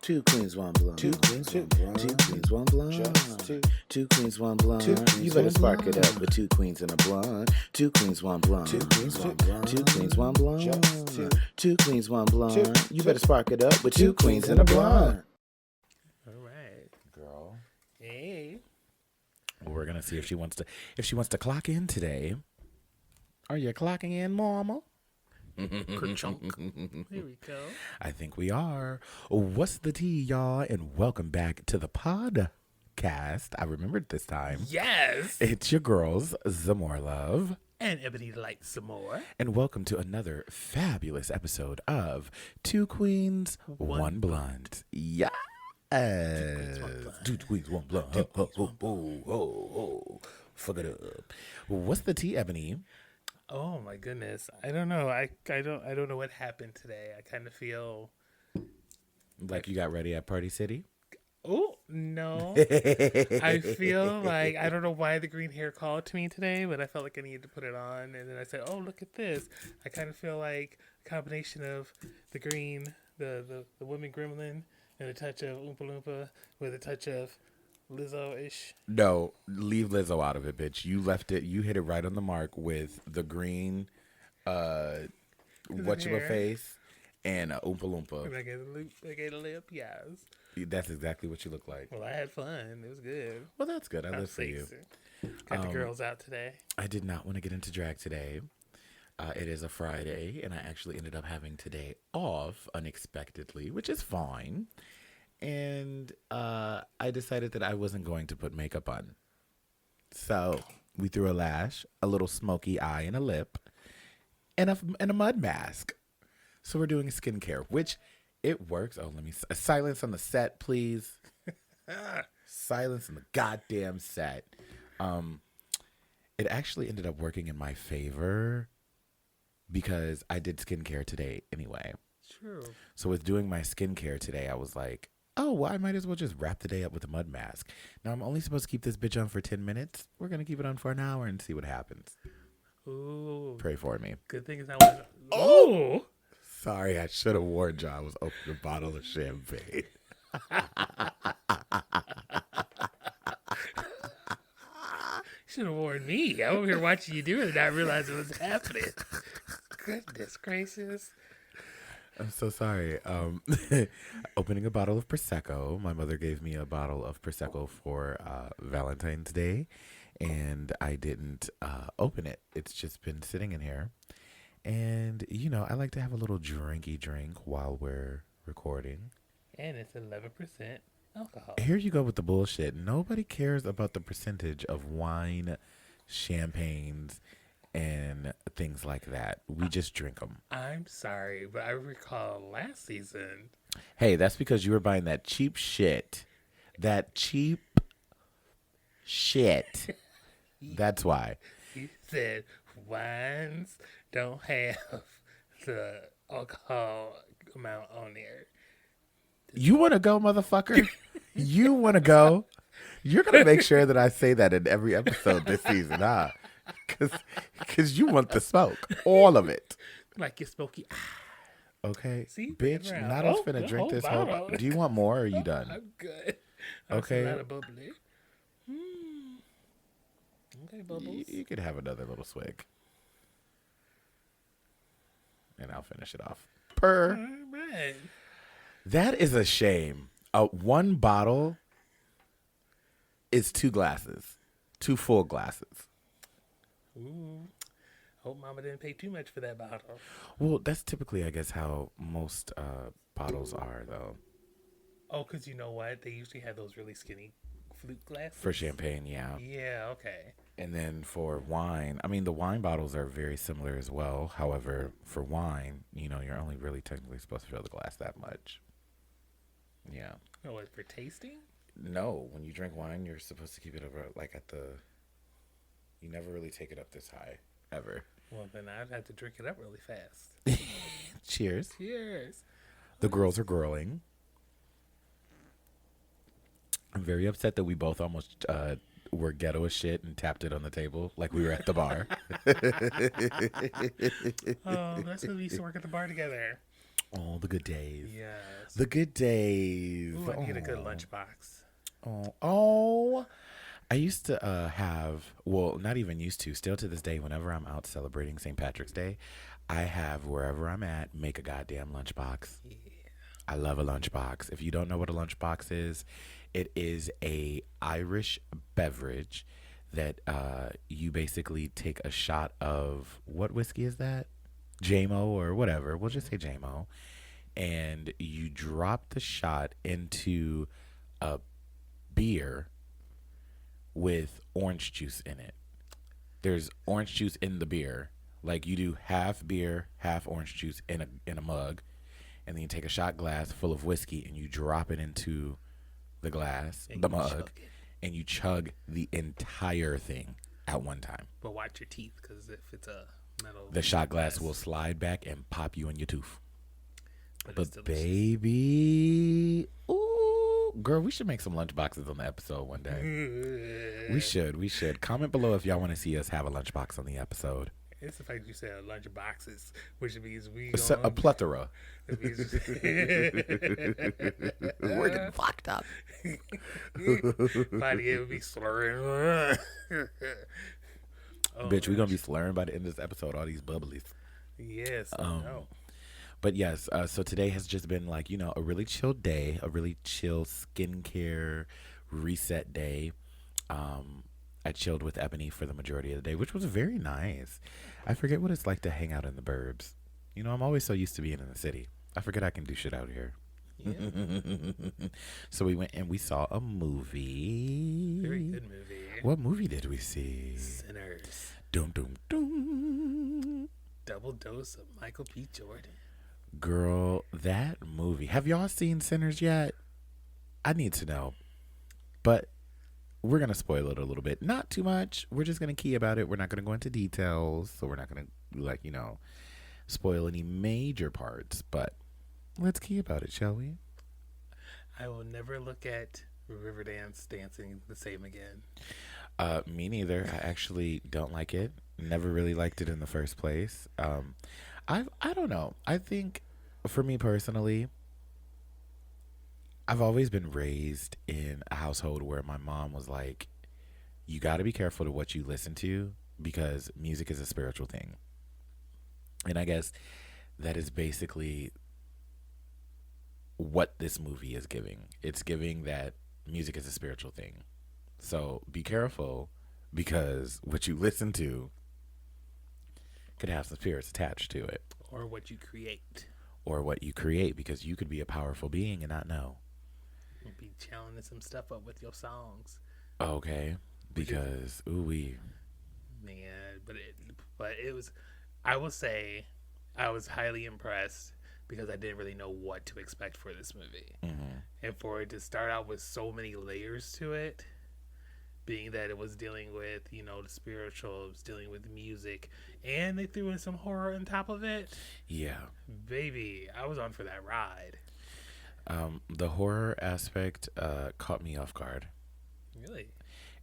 Two queens, one blonde. Two queens, one blonde. Two queens, one blonde. Just two. Two queens, one blonde. You better spark it up with two queens and a blonde. Two queens, one blonde. Two queens, one blonde. Two queens, one blonde. Just two. Two queens, one blonde. You better spark it up with two queens and a blonde. All right, Girl. hey. Well, we're gonna see if she wants to clock in today. Are you clocking in, mama? Kerchunk. Here we go. I think we are. What's the tea, y'all? And welcome back to the podcast. I remembered this time. Yes. It's your girls, Zamora Love. And Ebony likes some more. And welcome to another fabulous episode of Two Queens, One Blunt. Yes. Two Queens, One Blunt. Fuck it up. What's the tea, Ebony? Oh my goodness. I don't know. I don't know what happened today. I kind of feel Like you got ready at Party City? oh no. I feel like I don't know why the green hair called to me today, but I felt like I needed to put it on, and then I said, "Oh, look at this." I kind of feel like a combination of the green, the woman gremlin, and a touch of Oompa Loompa with a touch of Lizzo-ish. No, leave Lizzo out of it, bitch. You left it. You hit it right on the mark with the green, whatchamafface, and Oompa Loompa. And I gave a lip, yes. That's exactly what you look like. Well, I had fun. It was good. Well, that's good. I live for you. Got the girls out today. I did not want to get into drag today. It is a Friday, and I actually ended up having today off unexpectedly, which is fine. And I decided that I wasn't going to put makeup on. So we threw a lash, a little smoky eye, and a lip, and a mud mask. So we're doing skincare, which it works. Oh, let me silence on the set, please. Silence on the goddamn set. It actually ended up working in my favor because I did skincare today anyway. True. So with doing my skincare today, I was like, oh, well, I might as well just wrap the day up with a mud mask. Now, I'm only supposed to keep this bitch on for 10 minutes. We're going to keep it on for an hour and see what happens. Ooh. Pray for me. Good thing is I was. Oh! Sorry, I should have warned you. I was opening a bottle of champagne. Should have warned me. I'm over here watching you do it and I realized it was happening. Goodness gracious. I'm so sorry. Opening a bottle of Prosecco. My mother gave me a bottle of Prosecco for Valentine's Day, and I didn't open it. It's just been sitting in here. And, you know, I like to have a little drinky drink while we're recording. And it's 11% alcohol. Here you go with the bullshit. Nobody cares about the percentage of wine, champagnes, and things like that. We just drink them. I'm sorry, but I recall last season. Hey, that's because you were buying that cheap shit. That cheap shit. That's why. You said wines don't have the alcohol amount on there. You want to go, motherfucker? You want to go? You're going to make sure that I say that in every episode this season, huh? Because you want the smoke. All of it. Like your smoky. Okay. See, bitch, not us finna drink this whole bottle. Do you want more or are you done? I'm good. Okay. Not a bubbly. Okay, bubbles. You could have another little swig. And I'll finish it off. All right. That is a shame. One bottle is 2 glasses. 2 full glasses. Ooh. Hope mama didn't pay too much for that bottle. Well, that's typically, I guess, how most bottles are, though. Oh, because you know what? They usually have those really skinny flute glasses. For champagne, yeah. Yeah, okay. And then for wine, I mean, the wine bottles are very similar as well. However, for wine, you know, you're only really technically supposed to fill the glass that much. Yeah. Oh, what, for tasting? No, when you drink wine, you're supposed to keep it over, like, at the... You never really take it up this high, ever. Well, then I'd have to drink it up really fast. Cheers. Cheers. The girls are growing. I'm very upset that we both almost were ghetto as shit and tapped it on the table like we were at the bar. Oh, that's when we used to work at the bar together. Oh, the good days. Yes. The good days. Ooh, I need a good Aw. lunchbox. Oh. I used to have, well, not even used to, still to this day, whenever I'm out celebrating St. Patrick's Day, I have wherever I'm at, make a goddamn lunchbox. Yeah. I love a lunchbox. If you don't know what a lunchbox is, it is a Irish beverage that you basically take a shot of, what whiskey is that? JMO or whatever. We'll just say JMO. And you drop the shot into a beer with orange juice in it. There's orange juice in the beer. Like you do half beer, half orange juice in a mug, and then you take a shot glass full of whiskey and you drop it into the glass, And the you mug, chug it. and you chug the entire thing at one time. But watch your teeth, because if it's a metal, The shot glass will slide back and pop you in your tooth. But But it's delicious. baby, ooh, girl, we should make some lunch boxes on the episode one day. We should. Comment below if y'all want to see us have a lunchbox on the episode. It's the fact you said lunch boxes, which means we A plethora. it means We're getting fucked up. Body it would be slurring. Oh, Bitch, we're going to be slurring by the end of this episode, all these bubblies. yes. No. But yes, so today has just been like, a really chill day, a really chill skincare reset day. I chilled with Ebony for the majority of the day, which was very nice. I forget what it's like to hang out in the burbs. I'm always so used to being in the city. I forget I can do shit out here. Yeah. So we went and we saw a movie. Very good movie. What movie did we see? Sinners. Dum dum dum. Double dose of Michael P. Jordan. Girl, that movie. Have y'all seen Sinners yet? I need to know. But we're going to spoil it a little bit. Not too much. We're just going to key about it. We're not going to go into details. So we're not going to, spoil any major parts. But let's key about it, shall we? I will never look at Riverdance dancing the same again. Me neither. I actually don't like it. Never really liked it in the first place. I don't know. I think for me personally, I've always been raised in a household where my mom was like, you got to be careful to what you listen to because music is a spiritual thing. And I guess that is basically what this movie is giving. It's giving that music is a spiritual thing. So be careful because what you listen to could have some spirits attached to it. Or what you create. Or what you create, because you could be a powerful being and not know. You'll be challenging some stuff up with your songs. Okay. Because, ooh-wee. Man, but it was, I will say, I was highly impressed because I didn't really know what to expect for this movie. Mm-hmm. And for it to start out with so many layers to it, being that it was dealing with, the spiritual, it was dealing with music, and they threw in some horror on top of it. Yeah. Baby, I was on for that ride. The horror aspect caught me off guard. Really?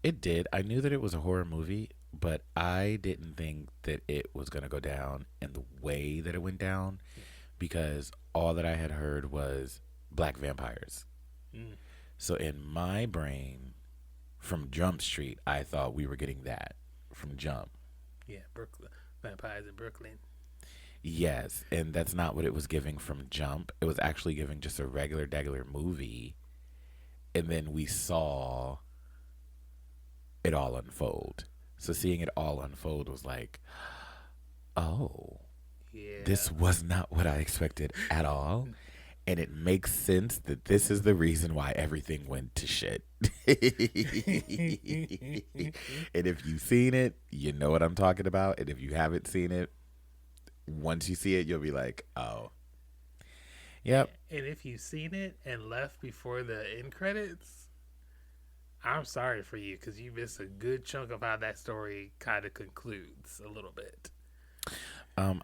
It did. I knew that it was a horror movie, but I didn't think that it was going to go down in the way that it went down because all that I had heard was black vampires. Mm. So in my brain, from Jump Street, I thought we were getting that from Jump. Yeah, Brooklyn. Vampires in Brooklyn. Yes, and that's not what it was giving from Jump. It was actually giving just a regular movie. And then we saw it all unfold. So seeing it all unfold was like, oh, Yeah. this was not what I expected at all. And it makes sense that this is the reason why everything went to shit. And if you've seen it, you know what I'm talking about. And if you haven't seen it, once you see it, you'll be like, oh. Yep. And if you've seen it and left before the end credits, I'm sorry for you because you missed a good chunk of how that story kind of concludes a little bit.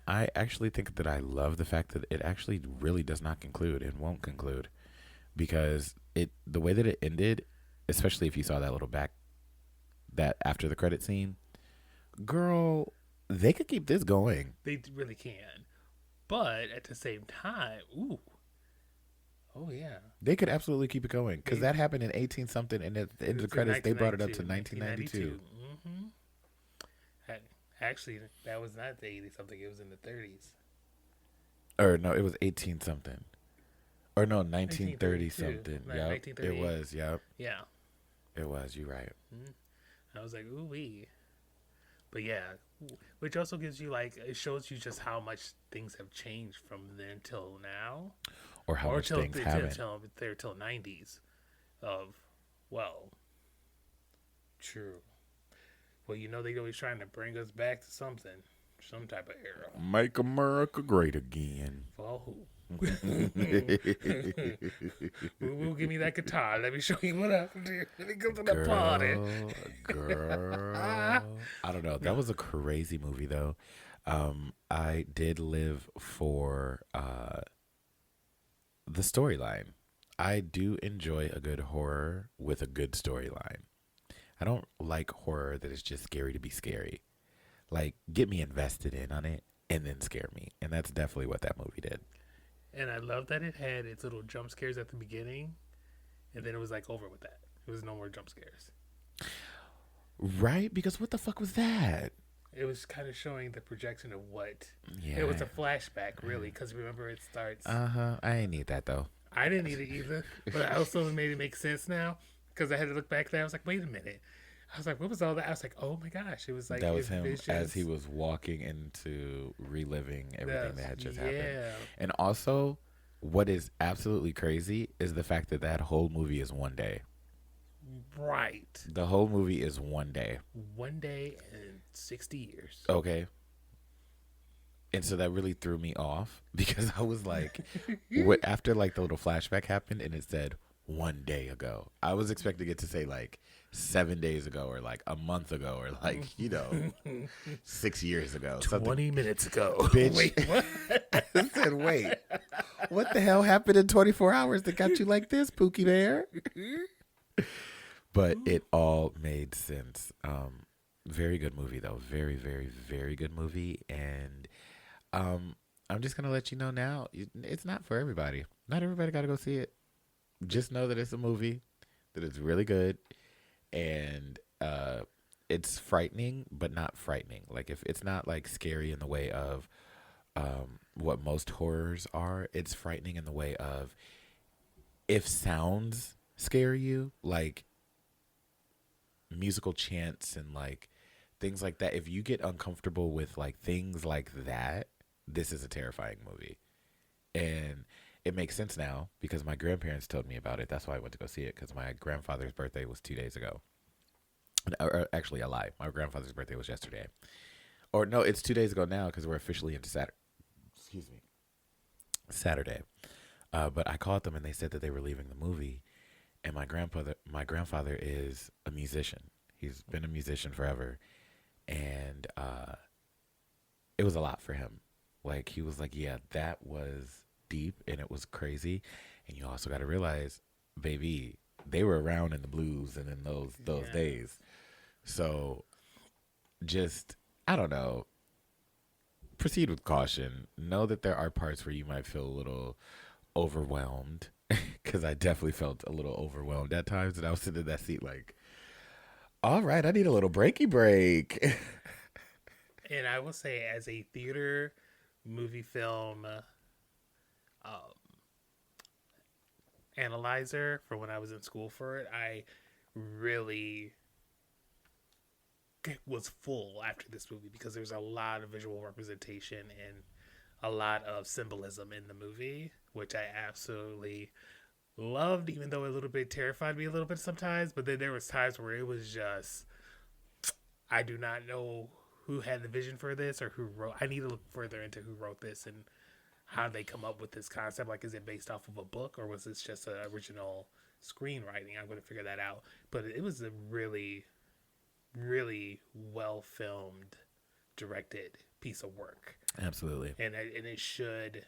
I actually think that I love the fact that it actually really does not conclude and won't conclude because the way that it ended, especially if you saw that after the credit scene, girl, they could keep this going. They really can. But at the same time, ooh, oh yeah, They could absolutely keep it going because that happened in 18 something, and at the end of the credits, they brought it up to 1992. Mm-hmm. Actually, that was not the 80 something. It was in the 30s. Or no, it was 18 something. Or no, 1930 something. Yep, it 1938. was. Yep, Yeah. it was. You right. I was like, ooh wee. But yeah, which also gives you like it shows you just how much things have changed from then till now, Or how much things haven't. Till 90s. Of well, true. Well, you know they always trying to bring us back to something, some type of era. Make America great again. For who? We'll give me that guitar. Let me show you what I can do when it comes to the party. Girl. I don't know. That was a crazy movie, though. I did live for the storyline. I do enjoy a good horror with a good storyline. I don't like horror that is just scary to be scary. Like, get me invested in on it and then scare me. And that's definitely what that movie did. And I love that it had its little jump scares at the beginning, and then it was like over with that. It was no more jump scares. Right? Because what the fuck was that? It was kind of showing the projection of what. Yeah. It was a flashback, really, because remember it starts. I ain't need that, though. I didn't need it either, but I also made it make sense now because I had to look back there. I was like, wait a minute. I was like, what was all that? I was like, oh my gosh. It was like that was him visions. as he was walking into reliving everything that had just happened. Yeah. And also, what is absolutely crazy is the fact that that whole movie is one day. Right. The whole movie is one day. 1 day and 60 years. Okay. And so that really threw me off because I was like, after like the little flashback happened and it said 1 day ago, I was expecting it to say like 7 days ago or like a month ago or like, 6 years ago. 20 minutes ago. Bitch. Wait, what? I said, wait, what the hell happened in 24 hours that got you like this, Pookie Bear? But it all made sense. Very good movie, though. Very, very, very good movie. And I'm just going to let you know now, it's not for everybody. Not everybody got to go see it. Just know that it's a movie, that it's really good. And it's frightening, but not frightening. Like, if it's not, like, scary in the way of what most horrors are, it's frightening in the way of if sounds scare you, like musical chants and, like, things like that. If you get uncomfortable with, like, things like that, this is a terrifying movie. And it makes sense now because my grandparents told me about it. That's why I went to go see it, because my grandfather's birthday was 2 days ago. Or actually, a lie. My grandfather's birthday was yesterday. Or no, it's 2 days ago now because we're officially into Saturday. Excuse me. Saturday. But I called them and they said that they were leaving the movie. And my grandfather is a musician. He's been a musician forever. And it was a lot for him. Like, he was like, yeah, that was deep and it was crazy. And you also got to realize, baby, they were around in the blues and in those days. So just, I don't know, proceed with caution. Know that there are parts where you might feel a little overwhelmed, because I definitely felt a little overwhelmed at times. And I was sitting in that seat like, all right, I need a little breaky break. And I will say, as a theater movie film analyzer for when I was in school for it, I really was full after this movie because there's a lot of visual representation and a lot of symbolism in the movie, which I absolutely loved, even though a little bit terrified me a little bit sometimes. But then there was times where it was just, I do not know who had the vision for this or who wrote. I need to look further into who wrote this and how they come up with this concept. Like, is it based off of a book or was this just an original screenwriting? I'm going to figure that out. But it was a really, really well filmed, directed piece of work. Absolutely. And it should.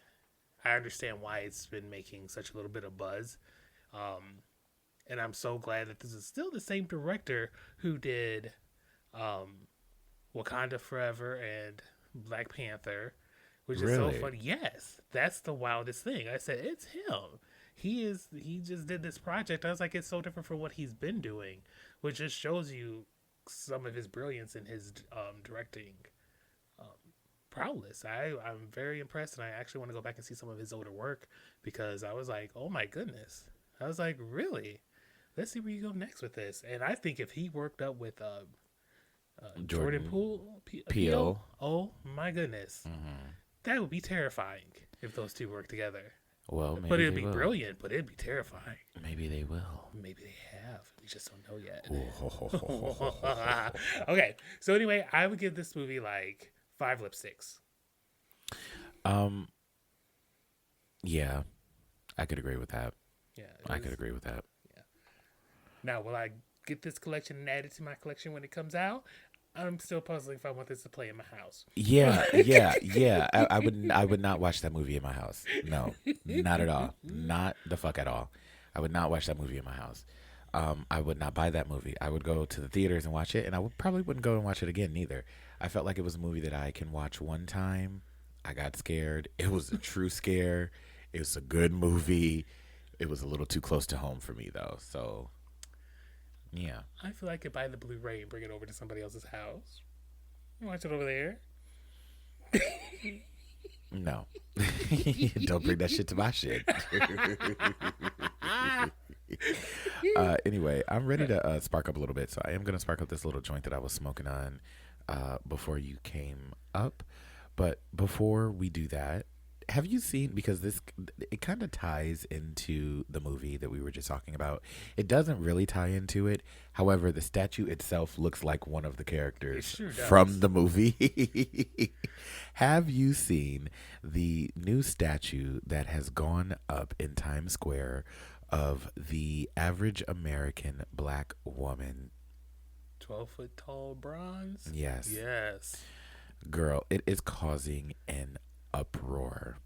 I understand why it's been making such a little bit of buzz. And I'm so glad that this is still the same director who did Wakanda Forever and Black Panther, which is so Really? funny. Yes, that's the wildest thing. I said it's him. He just did this project. I was like, it's so different from what he's been doing, which just shows you some of his brilliance in his directing prowess. I'm very impressed, and I actually want to go back and see some of his older work because I was like, oh my goodness. I was like, really? Let's see where you go next with this. And I think if he worked up with Jordan Peele, oh my goodness, that would be terrifying if those two work together. Well, maybe But it'd they be will. brilliant, but it'd be terrifying. Maybe they will. Maybe they have. We just don't know yet. Okay, so anyway, I would give this movie like 5 lipsticks. Yeah, I could agree with that. Yeah, I could agree with that. Now, will I get this collection and add it to my collection when it comes out? I'm still puzzling if I want this to play in my house. Yeah. I would not watch that movie in my house. No, not at all. Not the fuck at all. I would not watch that movie in my house. I would not buy that movie. I would go to the theaters and watch it, and probably wouldn't go and watch it again neither. I felt like it was a movie that I can watch one time. I got scared. It was a true scare. It was a good movie. It was a little too close to home for me though. So, yeah. I feel like I could buy the Blu-ray and bring it over to somebody else's house. Watch it over there. No. Don't bring that shit to my shit. Anyway, I'm ready to spark up a little bit. So I am going to spark up this little joint that I was smoking on before you came up. But before we do that, have you seen, because it kind of ties into the movie that we were just talking about. It doesn't really tie into it. However, the statue itself looks like one of the characters It sure does. from the movie. Have you seen the new statue that has gone up in Times Square of the average American black woman? 12-foot tall bronze? Yes. Yes. Girl, it is causing an uproar.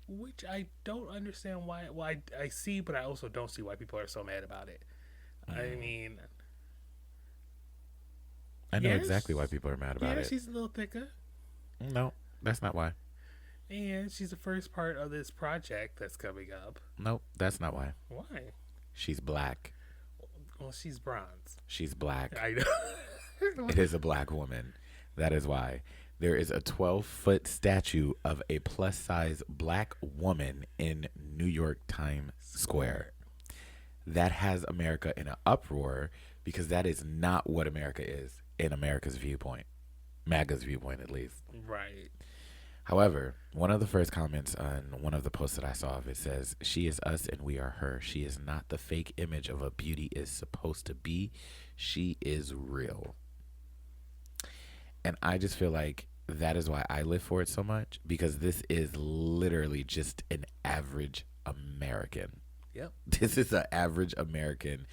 Which I don't understand why. Well, I see, but I also don't see why people are so mad about it. I mean, I know yes. exactly why people are mad about it. She's a little thicker. No, that's not why. And she's the first part of this project that's coming up. Nope, that's not why. Why? She's black. Well, she's bronze. She's black. I know. It is a black woman. That is why. There is a 12-foot statue of a plus-size black woman in New York Times Square. That has America in an uproar because that is not what America is in America's viewpoint. MAGA's viewpoint, at least. Right. However, one of the first comments on one of the posts that I saw of it says, "She is us and we are her. She is not the fake image of a beauty is supposed to be. She is real." And I just feel like that is why I live for it so much, because this is literally just an average American. Yep. This is an average American,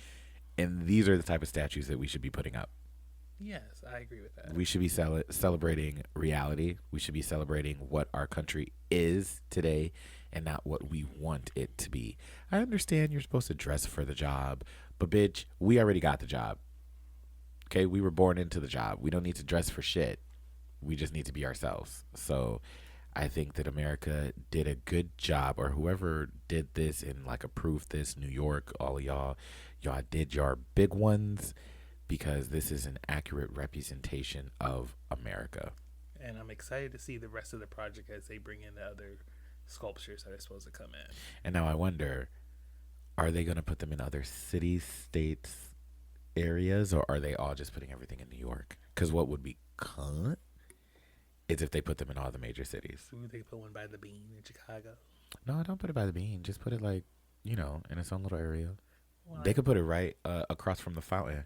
and these are the type of statues that we should be putting up. Yes, I agree with that. We should be celebrating reality. We should be celebrating what our country is today and not what we want it to be. I understand you're supposed to dress for the job, but bitch, we already got the job. Okay, we were born into the job. We don't need to dress for shit. We just need to be ourselves. So I think that America did a good job, or whoever did this and like approved this, New York, all of y'all did your big ones, because this is an accurate representation of America. And I'm excited to see the rest of the project as they bring in the other sculptures that are supposed to come in. And now I wonder, are they going to put them in other cities, states, areas, or are they all just putting everything in New York? Because what would be cunt is if they put them in all the major cities. Ooh, they put one by the Bean in Chicago. No, don't put it by the Bean. Just put it like, in its own little area. Well, They could put it right across from the fountain.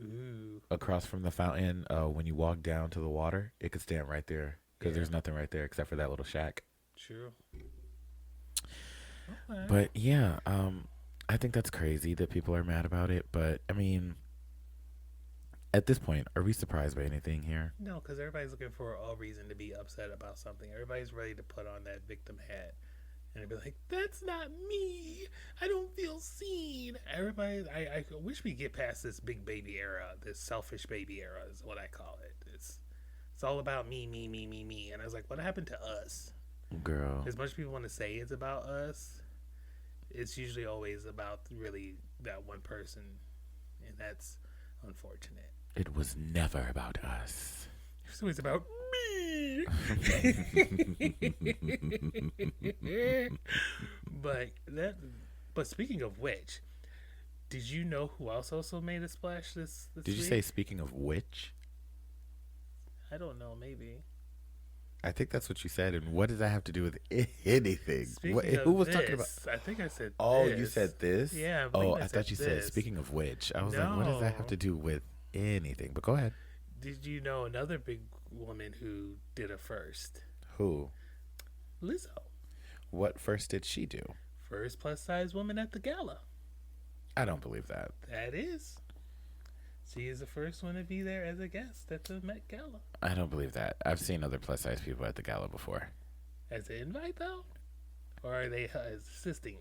Ooh. Across from the fountain, when you walk down to the water, it could stand right there, because there's nothing right there except for that little shack. True. Okay. But yeah, I think that's crazy that people are mad about it. But I mean, at this point, are we surprised by anything here? No, because everybody's looking for a reason to be upset about something. Everybody's ready to put on that victim hat. And be like, that's not me. I don't feel seen. Everybody, I wish we get past this big baby era. This selfish baby era is what I call it. It's It's all about me, me, me, me, me. And I was like, what happened to us? Girl. As much people want to say it's about us, it's usually always about really that one person, and that's unfortunate. It was never about us. It's always about me. But speaking of which, did you know who else also made a splash this Did you week? say speaking of which? I don't know, maybe. I think that's what you said. And what does that have to do with anything? Speaking of who was this, talking about? I think I said Oh, this. you said this? Yeah. I thought you said speaking of which. I was like, what does that have No. to do with anything? But go ahead. Did you know another big woman who did a first? Who? Lizzo. What first did she do? First plus size woman at the gala. I don't believe that. That is. She is the first one to be there as a guest at the Met Gala. I don't believe that. I've seen other plus size people at the gala before. As an invite, though? Or are they assisting?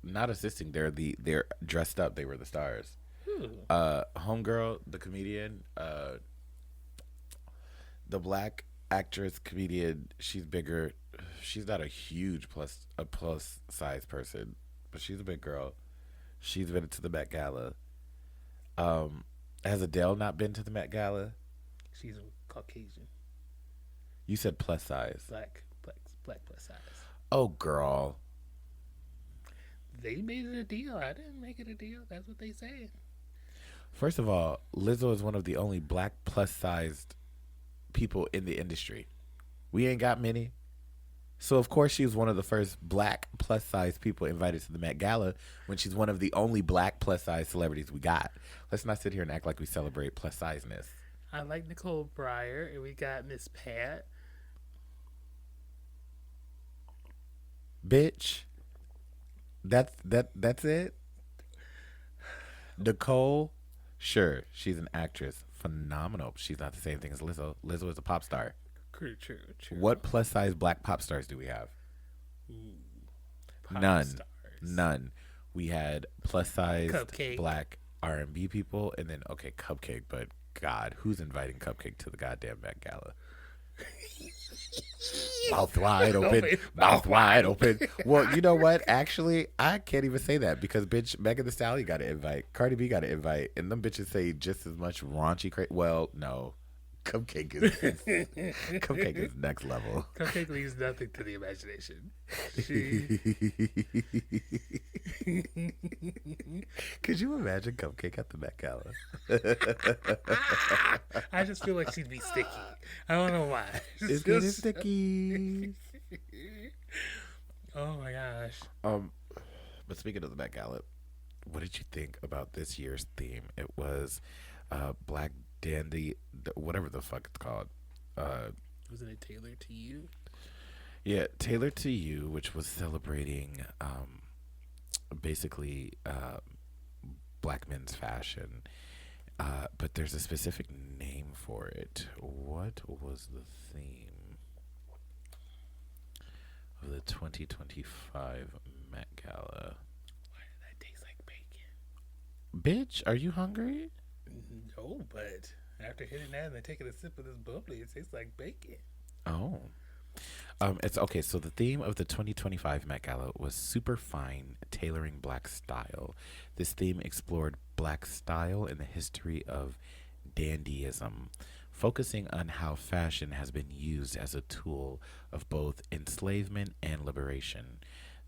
Not assisting. They're dressed up. They were the stars. Ooh. Homegirl, the comedian, the black actress comedian. She's bigger. She's not a huge plus size person, but she's a big girl. She's been to the Met Gala. Has Adele not been to the Met Gala? She's Caucasian. You said plus size. Black plus size. Oh, girl. They made it a deal. I didn't make it a deal. That's what they said. First of all, Lizzo is one of the only black plus sized people in the industry. We ain't got many. So, of course, she was one of the first black plus size people invited to the Met Gala when she's one of the only black plus size celebrities we got. Let's not sit here and act like we celebrate plus sizeness. I like Nicole Breyer, and we got Miss Pat. Bitch. That's it? Nicole, sure, she's an actress. Phenomenal. She's not the same thing as Lizzo. Lizzo is a pop star. True. What plus size black pop stars do we have? Pop None. stars. None. We had plus size Cupcake. black R&B people, and then Cupcake. But God, who's inviting Cupcake to the goddamn Met Gala? Mouth wide open. Mouth wide open. Well, you know what? Actually, I can't even say that because, bitch, Megan Thee Stallion got to invite. Cardi B got to invite. And them bitches say just as much raunchy crazy. Well, no. Cupcake is next level. Cupcake leaves nothing to the imagination. Could you imagine Cupcake at the Met Gala? I just feel like she'd be sticky. I don't know why. It's getting sticky. Oh my gosh. But speaking of the Met Gala, what did you think about this year's theme? It was Black Dandy, whatever the fuck it's called. Wasn't it tailored to you? Yeah, Tailored to You, which was celebrating basically black men's fashion. But there's a specific name for it. What was the theme of the 2025 Met Gala? Why did that taste like bacon? Bitch, are you hungry? No, but after hitting that and then taking a sip of this bubbly, it tastes like bacon. Oh. It's okay. So the theme of the 2025 Met Gala was super fine, tailoring black style. This theme explored black style and the history of dandyism, focusing on how fashion has been used as a tool of both enslavement and liberation.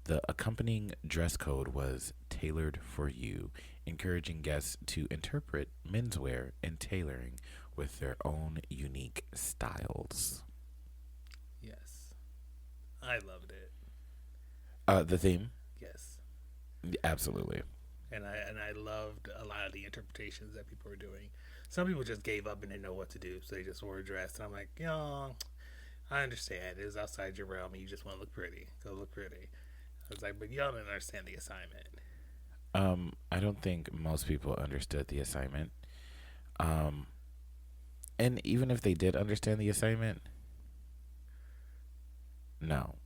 The accompanying dress code was tailored for you, encouraging guests to interpret menswear and tailoring with their own unique styles. Yes. I loved it. The theme? Yes. Absolutely. And I loved a lot of the interpretations that people were doing. Some people just gave up and didn't know what to do, so they just wore a dress. And I'm like, I understand. It's outside your realm and you just want to look pretty. Go look pretty. I was like, but y'all didn't understand the assignment. I don't think most people understood the assignment. And even if they did understand the assignment, no.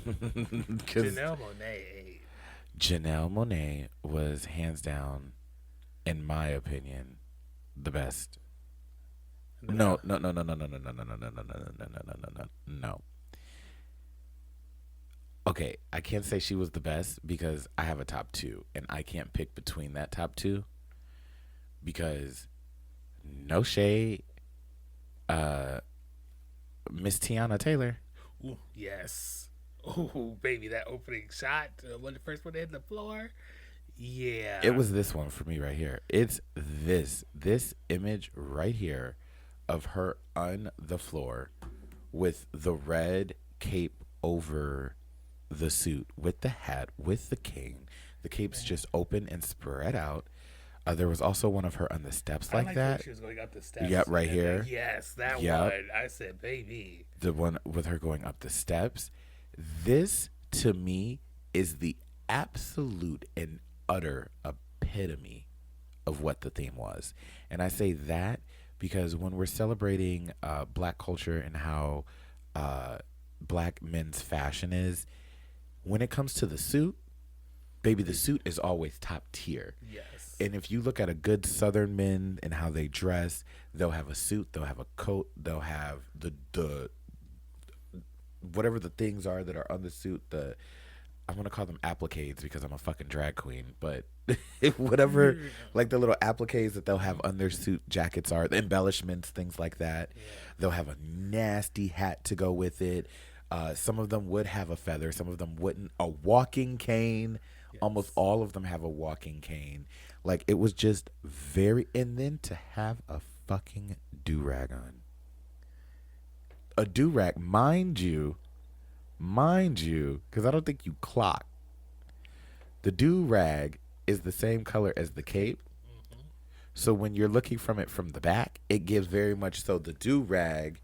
Janelle Monáe was hands down, in my opinion, the best And then No, no, no, no, no, no, no, no, no, no, no, no, no, no, no, no, no, no. Okay, I can't say she was the best because I have a top two, and I can't pick between that top two because no shade, uh, Miss Tiana Taylor. ooh, yes. Oh, baby, that opening shot when the first one hit the floor. Yeah. It was this one for me right here. It's this image right here of her on the floor with the red cape over the suit, with the hat, with the cane. The cape's just open and spread out. There was also one of her on the steps I like liked that. when she was going up the steps. Yep, right and then- here. yes, that Yep. one. I said, baby. The one with her going up the steps. This to me is the absolute and utter epitome of what the theme was. And I say that because when we're celebrating black culture and how black men's fashion is, when it comes to the suit, baby, the suit is always top tier. Yes. And if you look at a good Southern men and how they dress, they'll have a suit, they'll have a coat, they'll have the whatever the things are that are on the suit. I'm gonna call them appliques because I'm a fucking drag queen, but whatever, like the little appliques that they'll have on their suit jackets are, the embellishments, things like that. Yeah. They'll have a nasty hat to go with it. Some of them would have a feather, some of them wouldn't. A walking cane. Yes. Almost all of them have a walking cane. Like, it was just very, and then to have a fucking do-rag on. A do-rag, mind you, because I don't think you clock. The do-rag is the same color as the cape. Mm-hmm. So when you're looking from it from the back, it gives very much so the do-rag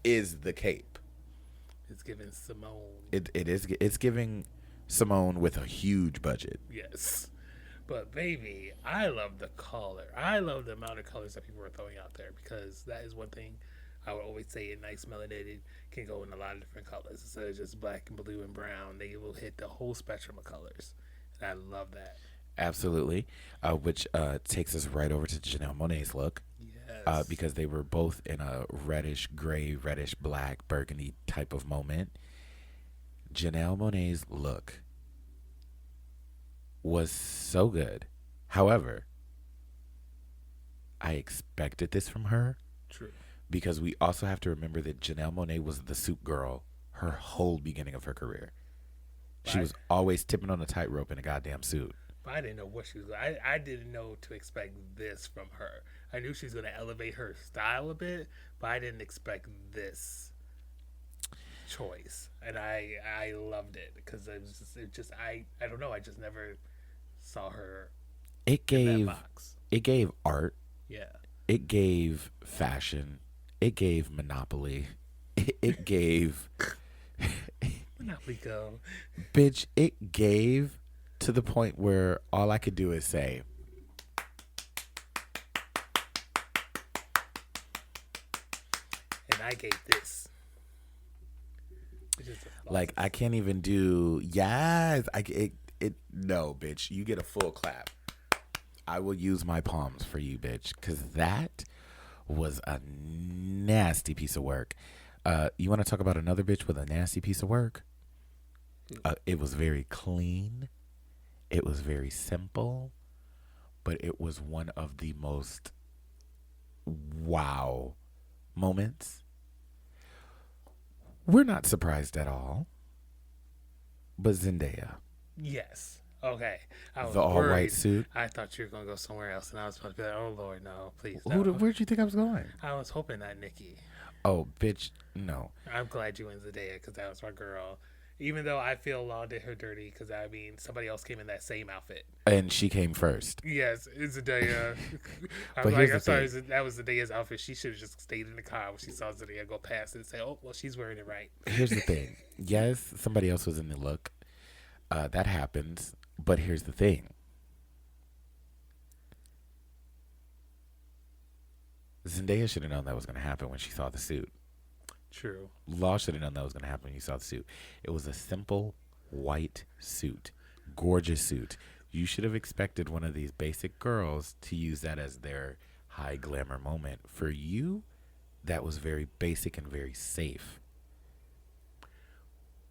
is the cape. It's giving Simone. It's giving Simone with a huge budget. Yes. But baby, I love the color. I love the amount of colors that people are throwing out there because that is one thing I would always say. A nice melanated can go in a lot of different colors instead of just black and blue and brown. They will hit the whole spectrum of colors, and I love that. Absolutely, which takes us right over to Janelle Monáe's look. Yes. Because they were both in a reddish gray, reddish black, burgundy type of moment. Janelle Monáe's look was so good. However, I expected this from her True. because we also have to remember that Janelle Monáe was the suit girl her whole beginning of her career. She Right. was always tipping on a tightrope in a goddamn suit. But I didn't know what she was. I didn't know to expect this from her. I knew she was going to elevate her style a bit, but I didn't expect this choice, and I loved it because I don't know. I just never saw her It in that gave box. art. Yeah. It gave fashion. It gave Monopoly. It gave Monopoly Go. bitch. It gave to the point where all I could do is say, And I gave this. Which is a like, I can't even do yes. No, bitch. You get a full clap. I will use my palms for you, bitch, because that was a nasty piece of work. You want to talk about another bitch with a nasty piece of work? It was very clean. It was very simple, but it was one of the most wow moments. We're not surprised at all, but Zendaya, Yes. Okay. I was the all-white worried. suit. I thought you were gonna go somewhere else, and I was supposed to be like, "Oh Lord, no, please." Who? No. Where'd you think I was going? I was hoping that Nikki. Oh, bitch, no. I'm glad you went Zendaya because that was my girl. Even though I feel Law did her dirty because I mean somebody else came in that same outfit. And she came first. Yes, it's Zendaya. I But was here's like, I'm the sorry, thing. that was Zendaya's outfit. She should have just stayed in the car when she saw Zendaya go past and say, "Oh, well, she's wearing it right." Here's the thing. Yes, somebody else was in the look. That happens. But here's the thing. Zendaya should have known that was going to happen when she saw the suit. True. Law should have known that was going to happen when you saw the suit. It was a simple white suit. Gorgeous suit. You should have expected one of these basic girls to use that as their high glamour moment. For you, that was very basic and very safe.